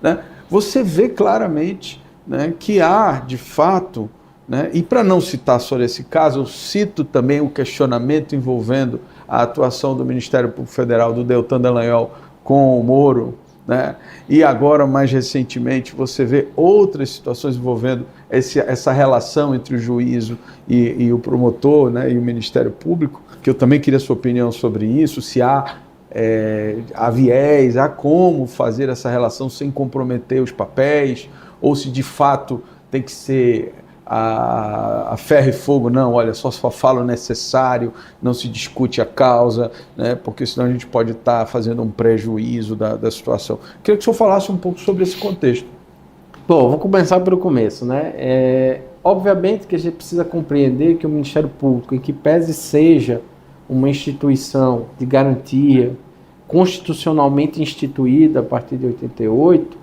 né? Você vê claramente, né, que há, de fato, né, e para não citar só esse caso, eu cito também o questionamento envolvendo a atuação do Ministério Público Federal, do Deltan Dallagnol com o Moro, né? E agora, mais recentemente, você vê outras situações envolvendo essa relação entre o juízo e o promotor, né, e o Ministério Público, que eu também queria a sua opinião sobre isso, se há viés, há como fazer essa relação sem comprometer os papéis, ou se de fato tem que ser a ferro e fogo, não, olha, só fala o necessário, não se discute a causa, né, porque senão a gente pode estar fazendo um prejuízo da situação. Queria que o senhor falasse um pouco sobre esse contexto. Bom, vou começar pelo começo, né? Obviamente que a gente precisa compreender que o Ministério Público, em que pese seja uma instituição de garantia constitucionalmente instituída a partir de 88,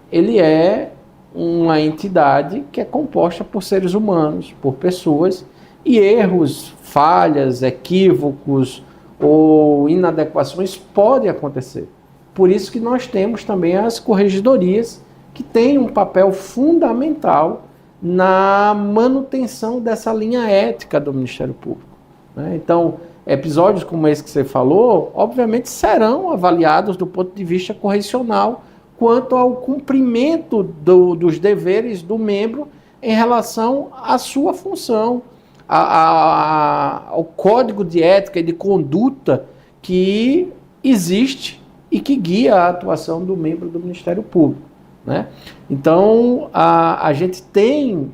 ele é uma entidade que é composta por seres humanos, por pessoas, e erros, falhas, equívocos ou inadequações podem acontecer. Por isso que nós temos também as corregedorias, que têm um papel fundamental na manutenção dessa linha ética do Ministério Público, né? Então, episódios como esse que você falou, obviamente serão avaliados do ponto de vista correcional quanto ao cumprimento dos deveres do membro em relação à sua função, ao código de ética e de conduta que existe e que guia a atuação do membro do Ministério Público, né? Então, a gente tem,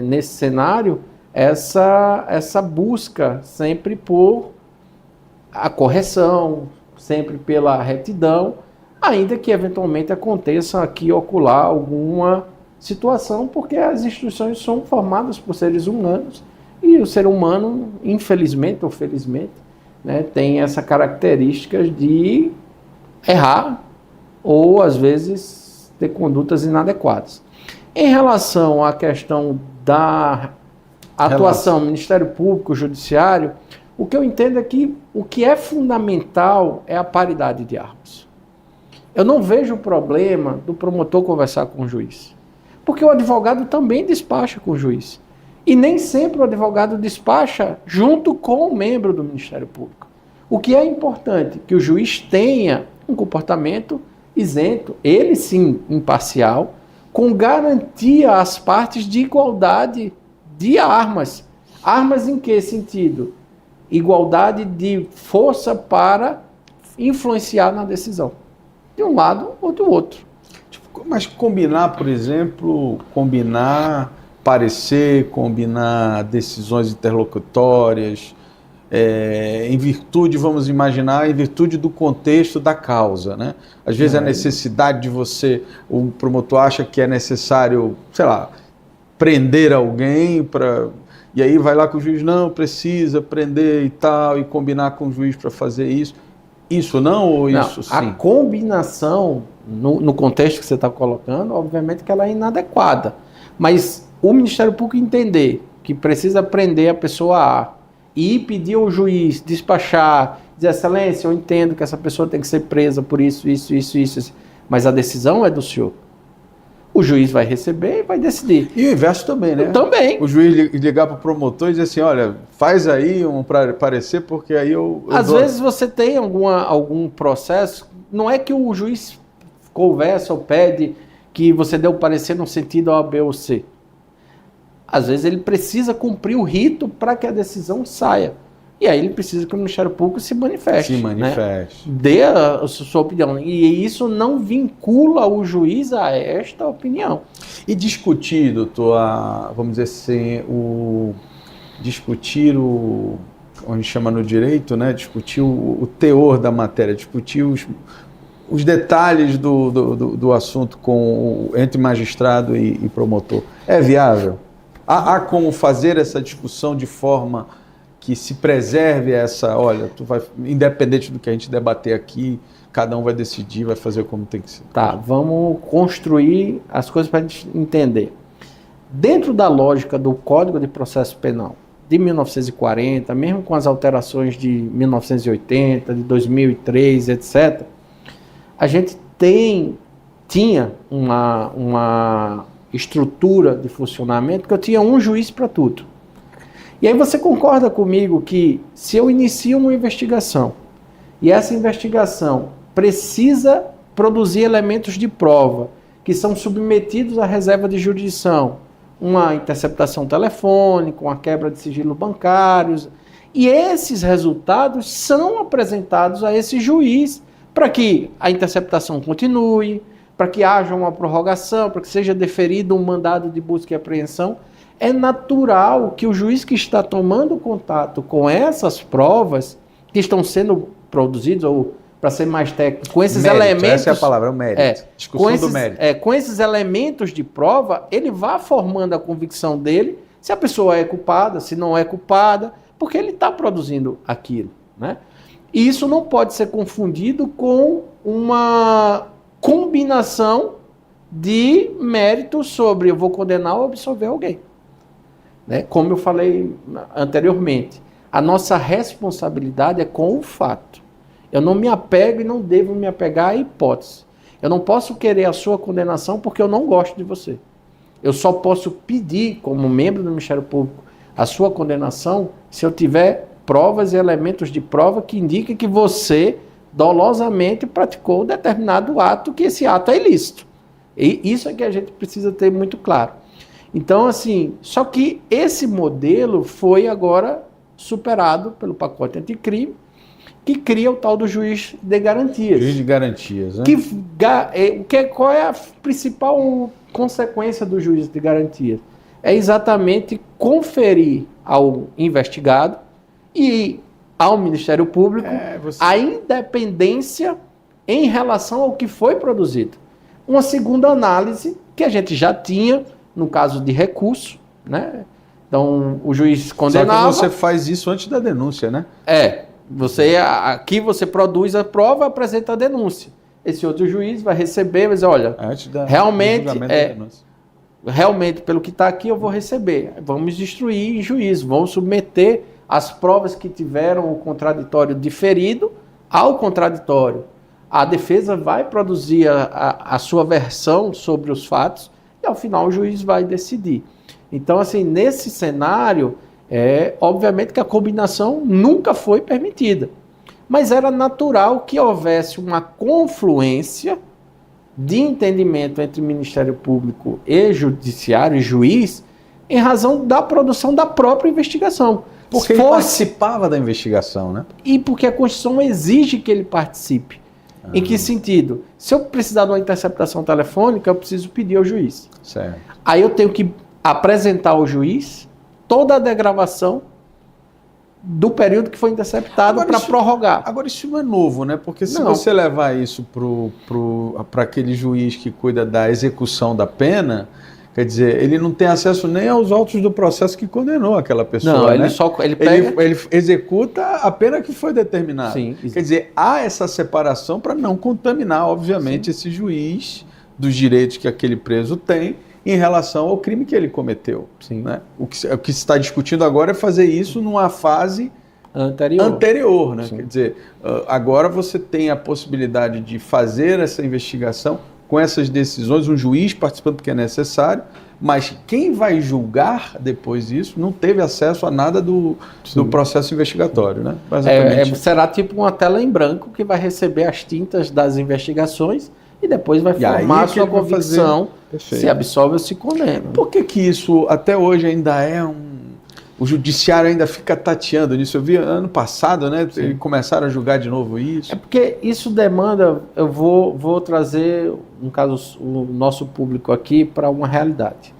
nesse cenário, essa busca sempre por a correção, sempre pela retidão, ainda que eventualmente aconteça aqui ou acolá alguma situação, porque as instituições são formadas por seres humanos e o ser humano, infelizmente ou felizmente, né, tem essa característica de errar ou, às vezes, ter condutas inadequadas. Em relação à questão da atuação do Ministério Público, Judiciário, o que eu entendo é que o que é fundamental é a paridade de armas. Eu não vejo o problema do promotor conversar com o juiz, porque o advogado também despacha com o juiz. E nem sempre o advogado despacha junto com o membro do Ministério Público. O que é importante? Que o juiz tenha um comportamento isento, ele sim imparcial, com garantia às partes de igualdade de armas. Armas em que sentido? Igualdade de força para influenciar na decisão, de um lado ou do outro. Mas combinar, por exemplo, parecer, combinar decisões interlocutórias, em virtude, vamos imaginar, em virtude do contexto da causa, né? Às vezes a necessidade de o promotor acha que é necessário, sei lá, prender alguém e aí vai lá com o juiz, não, precisa prender e tal, e combinar com o juiz para fazer isso. Isso não ou isso sim? A combinação, no contexto que você está colocando, obviamente que ela é inadequada. Mas o Ministério Público entender que precisa prender a pessoa A e pedir ao juiz despachar, dizer, excelência, eu entendo que essa pessoa tem que ser presa por isso, mas a decisão é do senhor. O juiz vai receber e vai decidir. E o inverso também, né? Também. O juiz ligar para o promotor e dizer assim, olha, faz aí um parecer, porque aí eu Às vezes você tem algum processo, não é que o juiz conversa ou pede que você dê o parecer no sentido A, B ou C. Às vezes ele precisa cumprir o rito para que a decisão saia. E aí ele precisa que o Ministério Público se manifeste. Né? Dê a sua opinião. E isso não vincula o juiz a esta opinião. E discutir, doutor, vamos dizer assim, discutir o a gente chama no direito, né? Discutir o teor da matéria, discutir os detalhes do assunto entre magistrado e promotor. É viável? Há como fazer essa discussão de forma que se preserve essa, olha, independente do que a gente debater aqui, cada um vai decidir, vai fazer como tem que ser. Tá, vamos construir as coisas para a gente entender. Dentro da lógica do Código de Processo Penal de 1940, mesmo com as alterações de 1980, de 2003, etc., a gente tinha uma estrutura de funcionamento que eu tinha um juiz para tudo. E aí você concorda comigo que se eu inicio uma investigação e essa investigação precisa produzir elementos de prova que são submetidos à reserva de jurisdição, uma interceptação telefônica, uma quebra de sigilo bancários, e esses resultados são apresentados a esse juiz para que a interceptação continue, para que haja uma prorrogação, para que seja deferido um mandado de busca e apreensão. É natural que o juiz que está tomando contato com essas provas que estão sendo produzidas, ou para ser mais técnico, com esses mérito, elementos... Essa é a palavra, o mérito. Discussão do mérito. Com esses elementos de prova, ele vai formando a convicção dele se a pessoa é culpada, se não é culpada, porque ele está produzindo aquilo, né? E isso não pode ser confundido com uma combinação de méritos sobre eu vou condenar ou absolver alguém, né? Como eu falei anteriormente, a nossa responsabilidade é com o fato. Eu não me apego e não devo me apegar à hipótese. Eu não posso querer a sua condenação porque eu não gosto de você. Eu só posso pedir, como membro do Ministério Público, a sua condenação se eu tiver provas e elementos de prova que indiquem que você dolosamente praticou determinado ato, que esse ato é ilícito. E isso é que a gente precisa ter muito claro. Então, assim, só que esse modelo foi agora superado pelo pacote anticrime, que cria o tal do juiz de garantias. Juiz de garantias, né? Qual é a principal consequência do juiz de garantias? É exatamente conferir ao investigado e ao Ministério Público a independência em relação ao que foi produzido. Uma segunda análise que a gente já tinha no caso de recurso, né? Então, o juiz condenava... Só que você faz isso antes da denúncia, né? Aqui você produz a prova, apresenta a denúncia. Esse outro juiz vai receber, vai dizer, olha, realmente, pelo que está aqui, eu vou receber. Vamos instruir em juízo, vamos submeter as provas que tiveram o contraditório diferido ao contraditório. A defesa vai produzir a sua versão sobre os fatos e, ao final, o juiz vai decidir. Então, assim, nesse cenário... obviamente que a combinação nunca foi permitida, mas era natural que houvesse uma confluência de entendimento entre Ministério Público e Judiciário e juiz em razão da produção da própria investigação. Porque ele participava da investigação, né? E porque a Constituição exige que ele participe. Em que sentido? Se eu precisar de uma interceptação telefônica, eu preciso pedir ao juiz. Certo. Aí eu tenho que apresentar ao juiz toda a degravação do período que foi interceptado para prorrogar. Agora, isso não é novo, né? Porque se você levar isso para aquele juiz que cuida da execução da pena, quer dizer, ele não tem acesso nem aos autos do processo que condenou aquela pessoa. Não, né? ele executa a pena que foi determinada. Sim, quer dizer, há essa separação para não contaminar, obviamente, esse juiz dos direitos que aquele preso tem em relação ao crime que ele cometeu. Sim. Né? O que se está discutindo agora é fazer isso numa fase anterior, né? Quer dizer, agora você tem a possibilidade de fazer essa investigação com essas decisões, um juiz participando porque é necessário, mas quem vai julgar depois disso não teve acesso a nada do processo investigatório, né? Será tipo uma tela em branco que vai receber as tintas das investigações e depois vai formar a sua convicção se absolve ou se condena. Por que isso até hoje ainda é o judiciário ainda fica tateando nisso? Eu vi ano passado, né? Começaram a julgar de novo isso. É porque isso demanda, eu vou trazer, no caso, o nosso público aqui para uma realidade.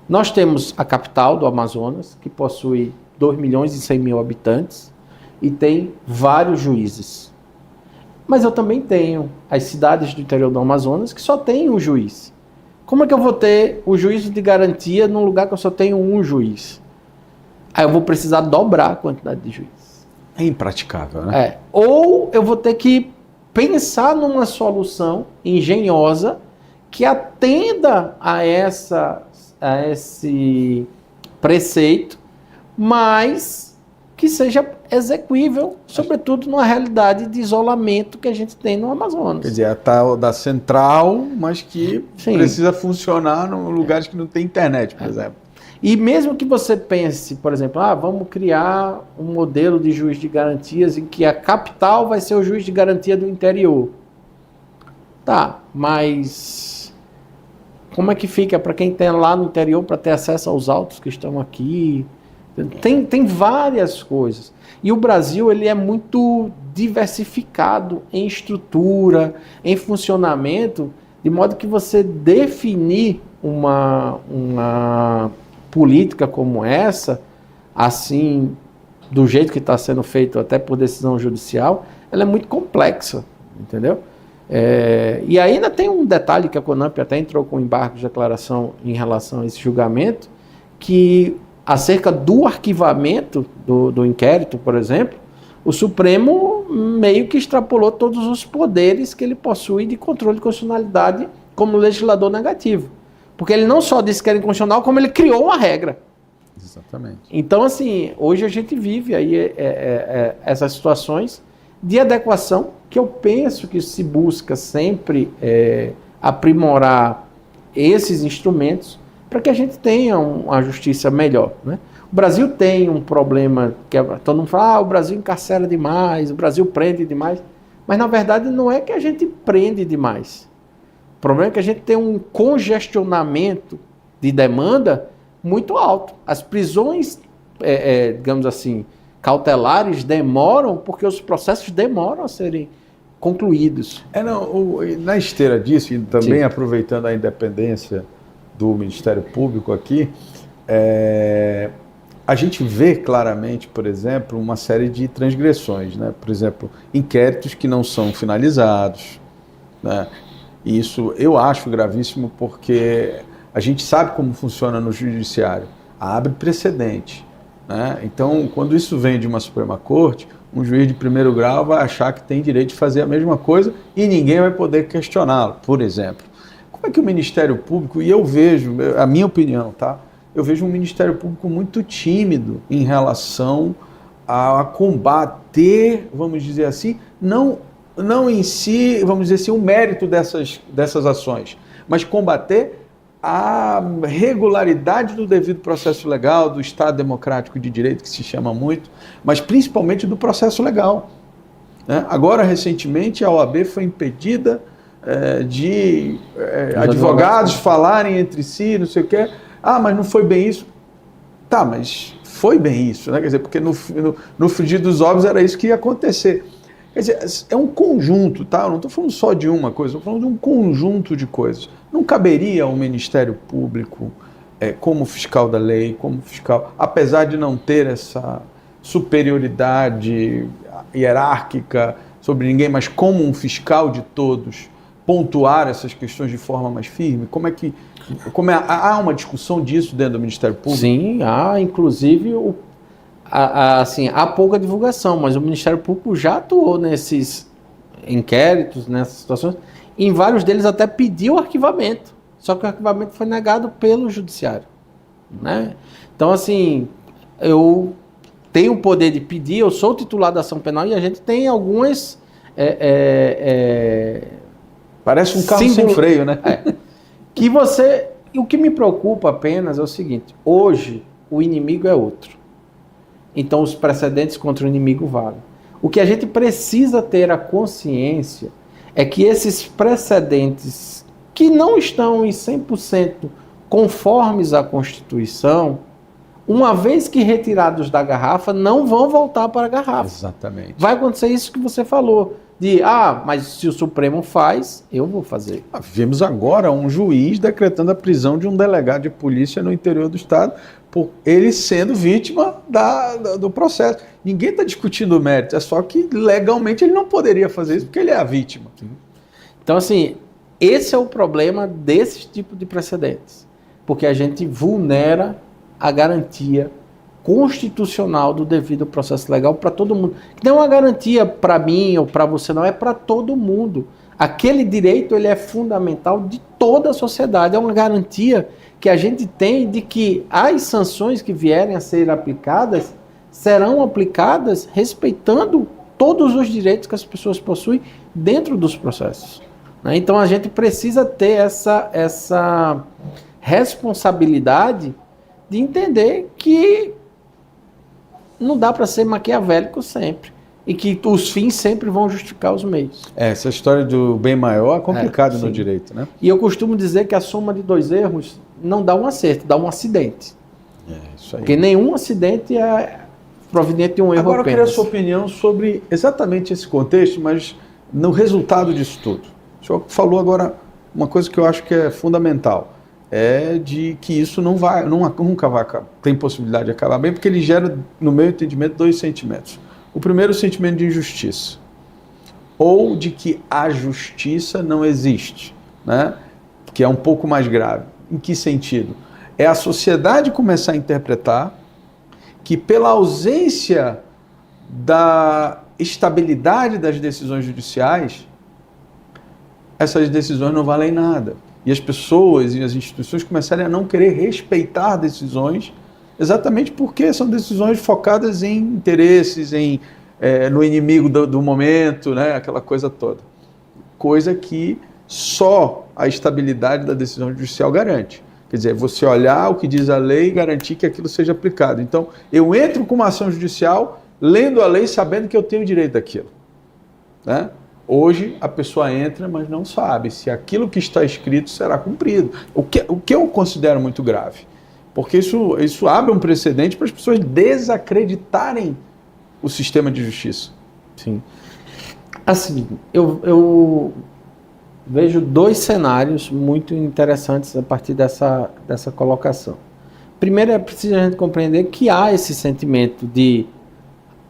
Nós temos a capital do Amazonas, que possui 2.100.000 habitantes e tem vários juízes. Mas eu também tenho as cidades do interior do Amazonas que só tem um juiz. Como é que eu vou ter o juízo de garantia num lugar que eu só tenho um juiz? aí eu vou precisar dobrar a quantidade de juízes. É impraticável, né? Ou eu vou ter que pensar numa solução engenhosa que atenda a esse preceito, mas que seja execuível, sobretudo numa realidade de isolamento que a gente tem no Amazonas. Quer dizer, a tal da central, mas que precisa funcionar em lugares que não tem internet, por exemplo. E mesmo que você pense, por exemplo, vamos criar um modelo de juiz de garantias em que a capital vai ser o juiz de garantia do interior. Tá, mas como é que fica para quem tem lá no interior para ter acesso aos autos que estão aqui? Tem várias coisas. E o Brasil ele é muito diversificado em estrutura, em funcionamento, de modo que você definir uma política como essa, assim, do jeito que está sendo feito até por decisão judicial, ela é muito complexa, entendeu? E ainda tem um detalhe que a CONAMP até entrou com embargo de declaração em relação a esse julgamento, que acerca do arquivamento do inquérito, por exemplo, o Supremo meio que extrapolou todos os poderes que ele possui de controle de constitucionalidade como legislador negativo. Porque ele não só disse que era inconstitucional, como ele criou uma regra. Exatamente. Então, assim, hoje a gente vive aí essas situações de adequação que eu penso que se busca sempre aprimorar esses instrumentos para que a gente tenha uma justiça melhor, né? O Brasil tem um problema, que todo mundo fala, o Brasil encarcera demais, o Brasil prende demais, mas na verdade não é que a gente prende demais. O problema é que a gente tem um congestionamento de demanda muito alto. As prisões, digamos assim, cautelares demoram porque os processos demoram a serem concluídos. Na esteira disso, e também aproveitando a independência do Ministério Público aqui, a gente vê claramente, por exemplo, uma série de transgressões, né? Por exemplo, inquéritos que não são finalizados, né? E isso eu acho gravíssimo porque a gente sabe como funciona no judiciário, abre precedente, né? Então, quando isso vem de uma Suprema Corte, um juiz de primeiro grau vai achar que tem direito de fazer a mesma coisa e ninguém vai poder questioná-lo, por exemplo. Como é que o Ministério Público, e eu vejo, a minha opinião, tá? Eu vejo um Ministério Público muito tímido em relação a combater, vamos dizer assim, não em si, vamos dizer assim, o mérito dessas ações, mas combater a regularidade do devido processo legal, do Estado Democrático de Direito, que se chama muito, mas principalmente do processo legal, né? Agora, recentemente, a OAB foi impedida de advogados falarem entre si, não sei o quê. Mas não foi bem isso. Tá, mas foi bem isso, né? Quer dizer, porque no frigir dos ovos era isso que ia acontecer. Quer dizer, é um conjunto, tá? Eu não estou falando só de uma coisa, estou falando de um conjunto de coisas. Não caberia ao Ministério Público, como fiscal da lei, como fiscal, apesar de não ter essa superioridade hierárquica sobre ninguém, mas como um fiscal de todos, pontuar essas questões de forma mais firme? Há uma discussão disso dentro do Ministério Público? Sim, há, inclusive, há pouca divulgação, mas o Ministério Público já atuou nesses inquéritos, nessas situações, em vários deles até pediu arquivamento, só que o arquivamento foi negado pelo Judiciário, né? Então, assim, eu tenho o poder de pedir, eu sou titular da ação penal e a gente tem algumas... Parece um carro sem freio, né? O que me preocupa apenas é o seguinte: hoje o inimigo é outro. Então os precedentes contra o inimigo valem. O que a gente precisa ter a consciência é que esses precedentes que não estão em 100% conformes à Constituição, uma vez que retirados da garrafa, não vão voltar para a garrafa. Exatamente. Vai acontecer isso que você falou. Mas se o Supremo faz, eu vou fazer. Vimos agora um juiz decretando a prisão de um delegado de polícia no interior do estado, por ele sendo vítima do processo. Ninguém está discutindo o mérito, é só que legalmente ele não poderia fazer isso porque ele é a vítima. Então, assim, esse é o problema desse tipo de precedentes, porque a gente vulnera a garantia constitucional do devido processo legal para todo mundo. Não é uma garantia para mim ou para você, não, é para todo mundo. Aquele direito ele é fundamental de toda a sociedade, é uma garantia que a gente tem de que as sanções que vierem a ser aplicadas serão aplicadas respeitando todos os direitos que as pessoas possuem dentro dos processos. Então a gente precisa ter essa responsabilidade de entender que não dá para ser maquiavélico sempre. E que os fins sempre vão justificar os meios. Essa história do bem maior é complicada no direito, né? E eu costumo dizer que a soma de 2 erros não dá um acerto, dá um acidente. Isso aí. Porque nenhum acidente é proveniente de um erro Agora eu apenas. queria a sua opinião sobre exatamente esse contexto, mas no resultado disso tudo. O senhor falou agora uma coisa que eu acho que é fundamental, é de que isso nunca vai acabar, tem possibilidade de acabar bem, porque ele gera, no meu entendimento, 2 sentimentos. O primeiro, o sentimento de injustiça, ou de que a justiça não existe, né? Que é um pouco mais grave. Em que sentido? É a sociedade começar a interpretar que pela ausência da estabilidade das decisões judiciais, essas decisões não valem nada. E as pessoas e as instituições começarem a não querer respeitar decisões, exatamente porque são decisões focadas em interesses, no inimigo do momento, né? Aquela coisa toda. Coisa que só a estabilidade da decisão judicial garante. Quer dizer, você olhar o que diz a lei e garantir que aquilo seja aplicado. Então, eu entro com uma ação judicial lendo a lei sabendo que eu tenho direito àquilo, né? Hoje, a pessoa entra, mas não sabe se aquilo que está escrito será cumprido. O que eu considero muito grave. Porque isso abre um precedente para as pessoas desacreditarem o sistema de justiça. Sim. Assim, eu vejo 2 cenários muito interessantes a partir dessa colocação. Primeiro, é preciso a gente compreender que há esse sentimento de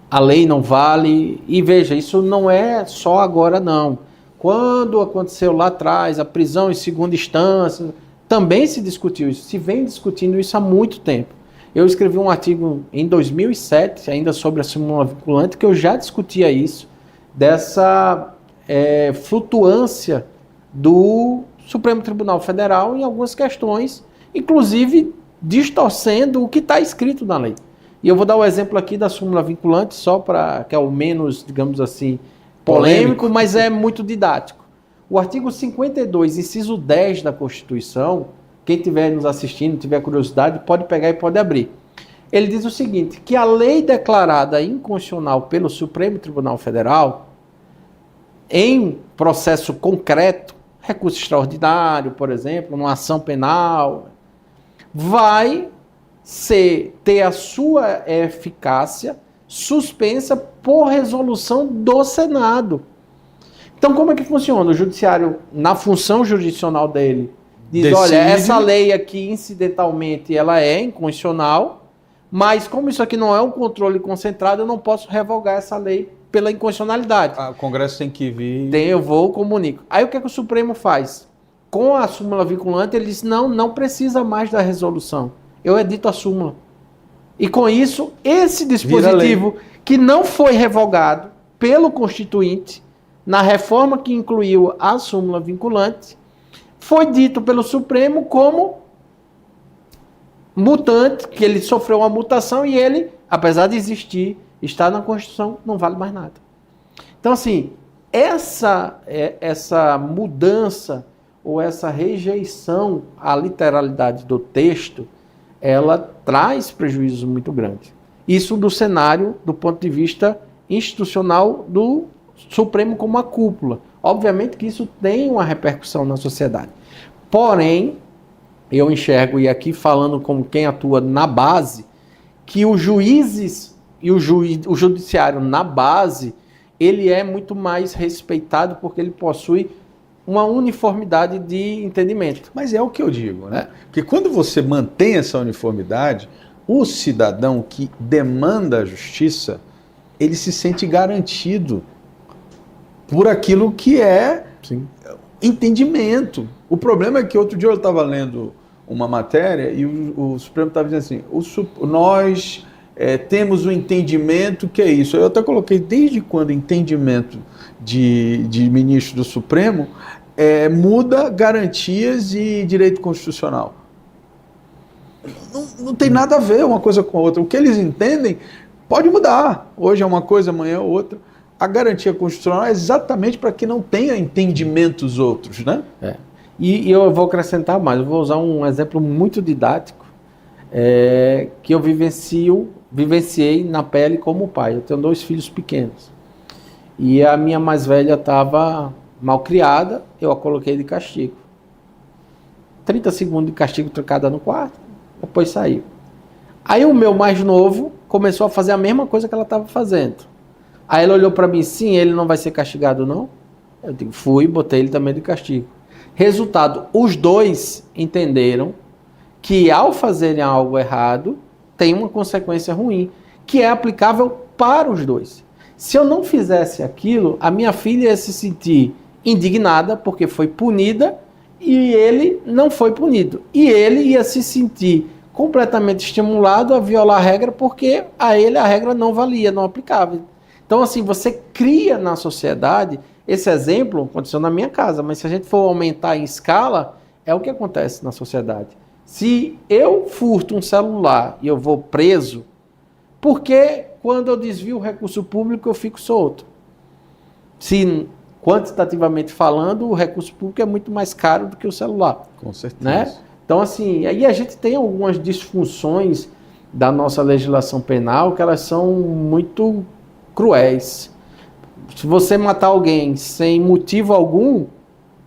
a lei não vale, e veja, isso não é só agora não. Quando aconteceu lá atrás a prisão em segunda instância, também se discutiu isso, se vem discutindo isso há muito tempo. Eu escrevi um artigo em 2007, ainda sobre a súmula vinculante, que eu já discutia isso, dessa flutuância do Supremo Tribunal Federal em algumas questões, inclusive distorcendo o que está escrito na lei. E eu vou dar o exemplo aqui da súmula vinculante, só para que é o menos, digamos assim, polêmico, mas é muito didático. O artigo 52, inciso 10 da Constituição, quem estiver nos assistindo, tiver curiosidade, pode pegar e pode abrir. Ele diz o seguinte, que a lei declarada inconstitucional pelo Supremo Tribunal Federal, em processo concreto, recurso extraordinário, por exemplo, numa ação penal, vai ter a sua eficácia suspensa por resolução do Senado. Então, como é que funciona? O judiciário, na função jurisdicional dele, diz, decide. Olha, essa lei aqui, incidentalmente, ela é inconstitucional, mas como isso aqui não é um controle concentrado, eu não posso revogar essa lei pela inconstitucionalidade. O Congresso tem que vir... Eu vou, comunico. Aí o que é que o Supremo faz? Com a súmula vinculante, ele diz, não precisa mais da resolução. Eu edito a súmula. E com isso, esse dispositivo que não foi revogado pelo Constituinte, na reforma que incluiu a súmula vinculante, foi dito pelo Supremo como mutante, que ele sofreu uma mutação e ele, apesar de existir, está na Constituição, não vale mais nada. Então, assim, essa mudança ou essa rejeição à literalidade do texto, ela traz prejuízos muito grandes. Isso do cenário, do ponto de vista institucional do Supremo como a cúpula. Obviamente que isso tem uma repercussão na sociedade. Porém, eu enxergo, e aqui falando como quem atua na base, que os juízes e o judiciário na base, ele é muito mais respeitado porque ele possui uma uniformidade de entendimento. Mas é o que eu digo, né? Porque quando você mantém essa uniformidade, o cidadão que demanda a justiça, ele se sente garantido por aquilo que é entendimento. O problema é que outro dia eu estava lendo uma matéria e o Supremo estava dizendo assim, nós temos um entendimento que é isso. Eu até coloquei desde quando entendimento de ministro do Supremo muda garantias e direito constitucional. Não tem nada a ver uma coisa com a outra. O que eles entendem pode mudar. Hoje é uma coisa, amanhã é outra. A garantia constitucional é exatamente para que não tenha entendimentos outros, né? E eu vou acrescentar mais. Eu vou usar um exemplo muito didático que eu vivenciei na pele como pai. Eu tenho 2 filhos pequenos. E a minha mais velha estava mal criada, eu a coloquei de castigo. 30 segundos de castigo trancada no quarto, depois saiu. Aí o meu mais novo começou a fazer a mesma coisa que ela estava fazendo. Aí ela olhou para mim, sim, ele não vai ser castigado não? Eu digo, fui, botei ele também de castigo. Resultado, os 2 entenderam que ao fazerem algo errado, tem uma consequência ruim, que é aplicável para os 2. Se eu não fizesse aquilo, a minha filha ia se sentir indignada porque foi punida e ele não foi punido. E ele ia se sentir completamente estimulado a violar a regra porque a ele a regra não valia, não aplicava. Então, assim, você cria na sociedade, esse exemplo aconteceu na minha casa, mas se a gente for aumentar em escala, é o que acontece na sociedade. Se eu furto um celular e eu vou preso, por que quando eu desvio o recurso público eu fico solto? Se, quantitativamente falando, o recurso público é muito mais caro do que o celular. Com certeza. Né? Então, assim, aí a gente tem algumas disfunções da nossa legislação penal que elas são muito cruéis. Se você matar alguém sem motivo algum,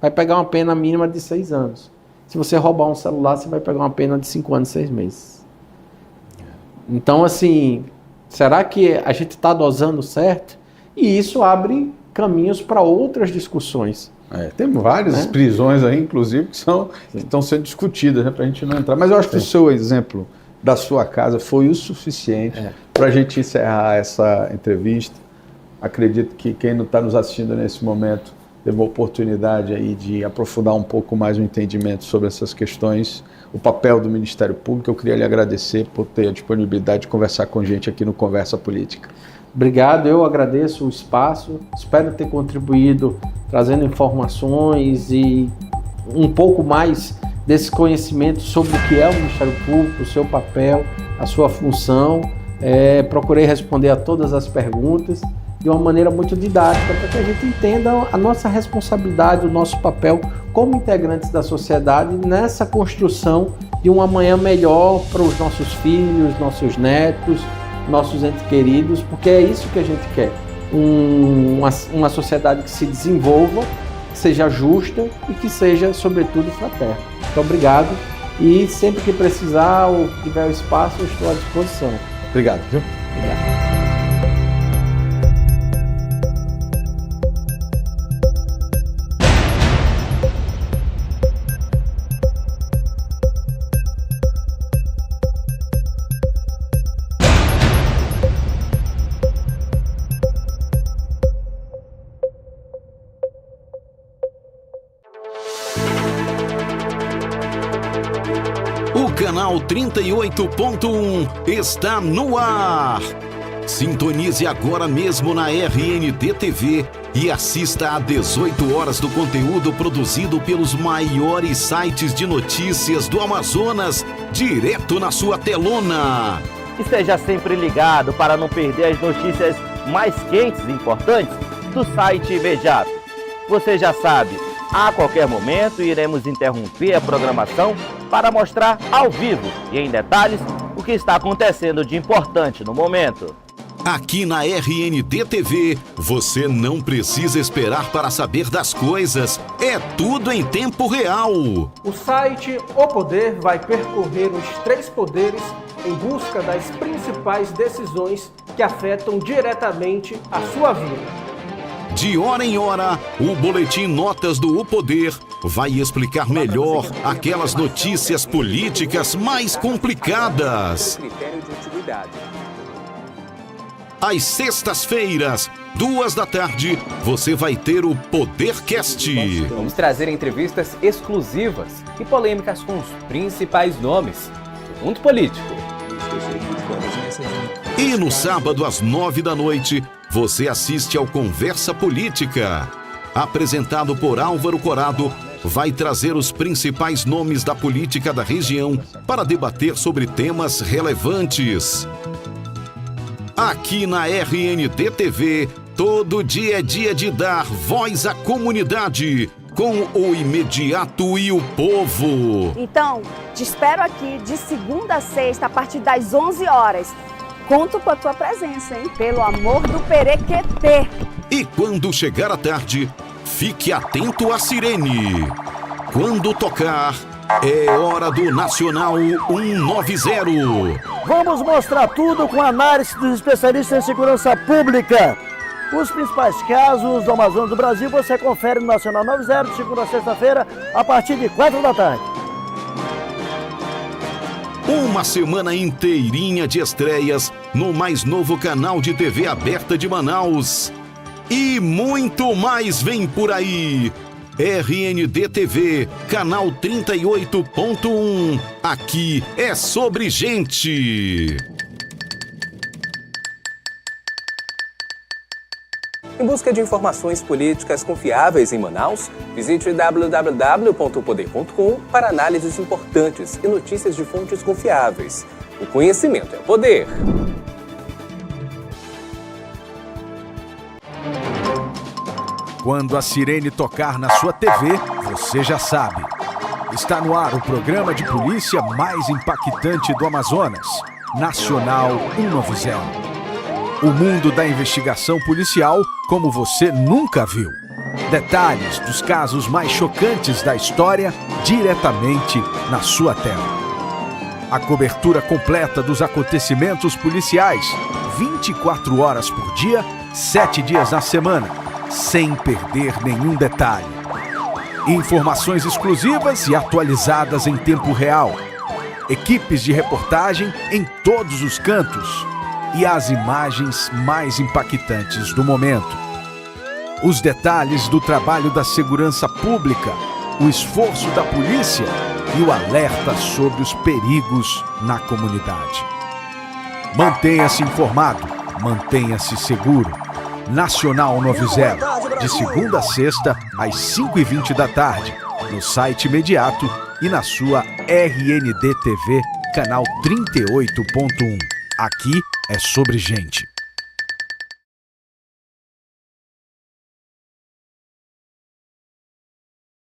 vai pegar uma pena mínima de 6 anos. Se você roubar um celular, você vai pegar uma pena de 5 anos e 6 meses. Então, assim, será que a gente está dosando certo? E isso abre caminhos para outras discussões. Tem várias prisões aí, inclusive, que estão sendo discutidas, né, para a gente não entrar. Mas eu acho que o seu exemplo da sua casa foi o suficiente para a gente encerrar essa entrevista. Acredito que quem não está nos assistindo nesse momento teve uma oportunidade aí de aprofundar um pouco mais o entendimento sobre essas questões, o papel do Ministério Público. Eu queria lhe agradecer por ter a disponibilidade de conversar com a gente aqui no Conversa Política. Obrigado, eu agradeço o espaço, espero ter contribuído trazendo informações e um pouco mais desse conhecimento sobre o que é o Ministério Público, o seu papel, a sua função. Procurei responder a todas as perguntas de uma maneira muito didática, para que a gente entenda a nossa responsabilidade, o nosso papel como integrantes da sociedade nessa construção de um amanhã melhor para os nossos filhos, nossos netos, nossos entes queridos, porque é isso que a gente quer. Uma sociedade que se desenvolva, que seja justa e que seja, sobretudo, fraterna. Muito obrigado e sempre que precisar ou tiver o espaço, eu estou à disposição. Obrigado, viu? Obrigado. O canal 38.1 está no ar. Sintonize agora mesmo na RNT TV e assista a 18 horas do conteúdo produzido pelos maiores sites de notícias do Amazonas, direto na sua telona. Esteja sempre ligado para não perder as notícias mais quentes e importantes do site imediato. Você já sabe, a qualquer momento iremos interromper a programação para mostrar ao vivo e em detalhes o que está acontecendo de importante no momento. Aqui na RNT TV, você não precisa esperar para saber das coisas. É tudo em tempo real. O site O Poder vai percorrer os 3 poderes em busca das principais decisões que afetam diretamente a sua vida. De hora em hora, o Boletim Notas do O Poder vai explicar melhor aquelas notícias políticas mais complicadas. Às sextas-feiras, 2h, você vai ter o Podercast. Vamos trazer entrevistas exclusivas e polêmicas com os principais nomes do mundo político. E no sábado, às 9 da noite, você assiste ao Conversa Política. Apresentado por Álvaro Corado, vai trazer os principais nomes da política da região para debater sobre temas relevantes. Aqui na RNT TV, todo dia é dia de dar voz à comunidade, com o imediato e o povo. Então, te espero aqui de segunda a sexta, a partir das 11 horas. Conto com a tua presença, hein? Pelo amor do Perequetê. E quando chegar a tarde, fique atento à sirene. Quando tocar, é hora do Nacional 190. Vamos mostrar tudo com a análise dos especialistas em segurança pública. Os principais casos do Amazonas do Brasil você confere no Nacional 90, de segunda a sexta-feira, a partir de 4 da tarde. Uma semana inteirinha de estreias no mais novo canal de TV aberta de Manaus. E muito mais vem por aí. RND TV, canal 38.1. Aqui é sobre gente. Em busca de informações políticas confiáveis em Manaus, visite www.poder.com para análises importantes e notícias de fontes confiáveis. O conhecimento é poder. Quando a sirene tocar na sua TV, você já sabe. Está no ar o programa de polícia mais impactante do Amazonas, Nacional 190. O mundo da investigação policial como você nunca viu. Detalhes dos casos mais chocantes da história diretamente na sua tela. A cobertura completa dos acontecimentos policiais, 24 horas por dia, 7 dias na semana, sem perder nenhum detalhe. Informações exclusivas e atualizadas em tempo real. Equipes de reportagem em todos os cantos. E as imagens mais impactantes do momento. Os detalhes do trabalho da segurança pública, o esforço da polícia e o alerta sobre os perigos na comunidade. Mantenha-se informado, mantenha-se seguro. Nacional 90, de segunda a sexta, às 5h20 da tarde, no site imediato e na sua RND TV, canal 38.1. Aqui é sobre gente.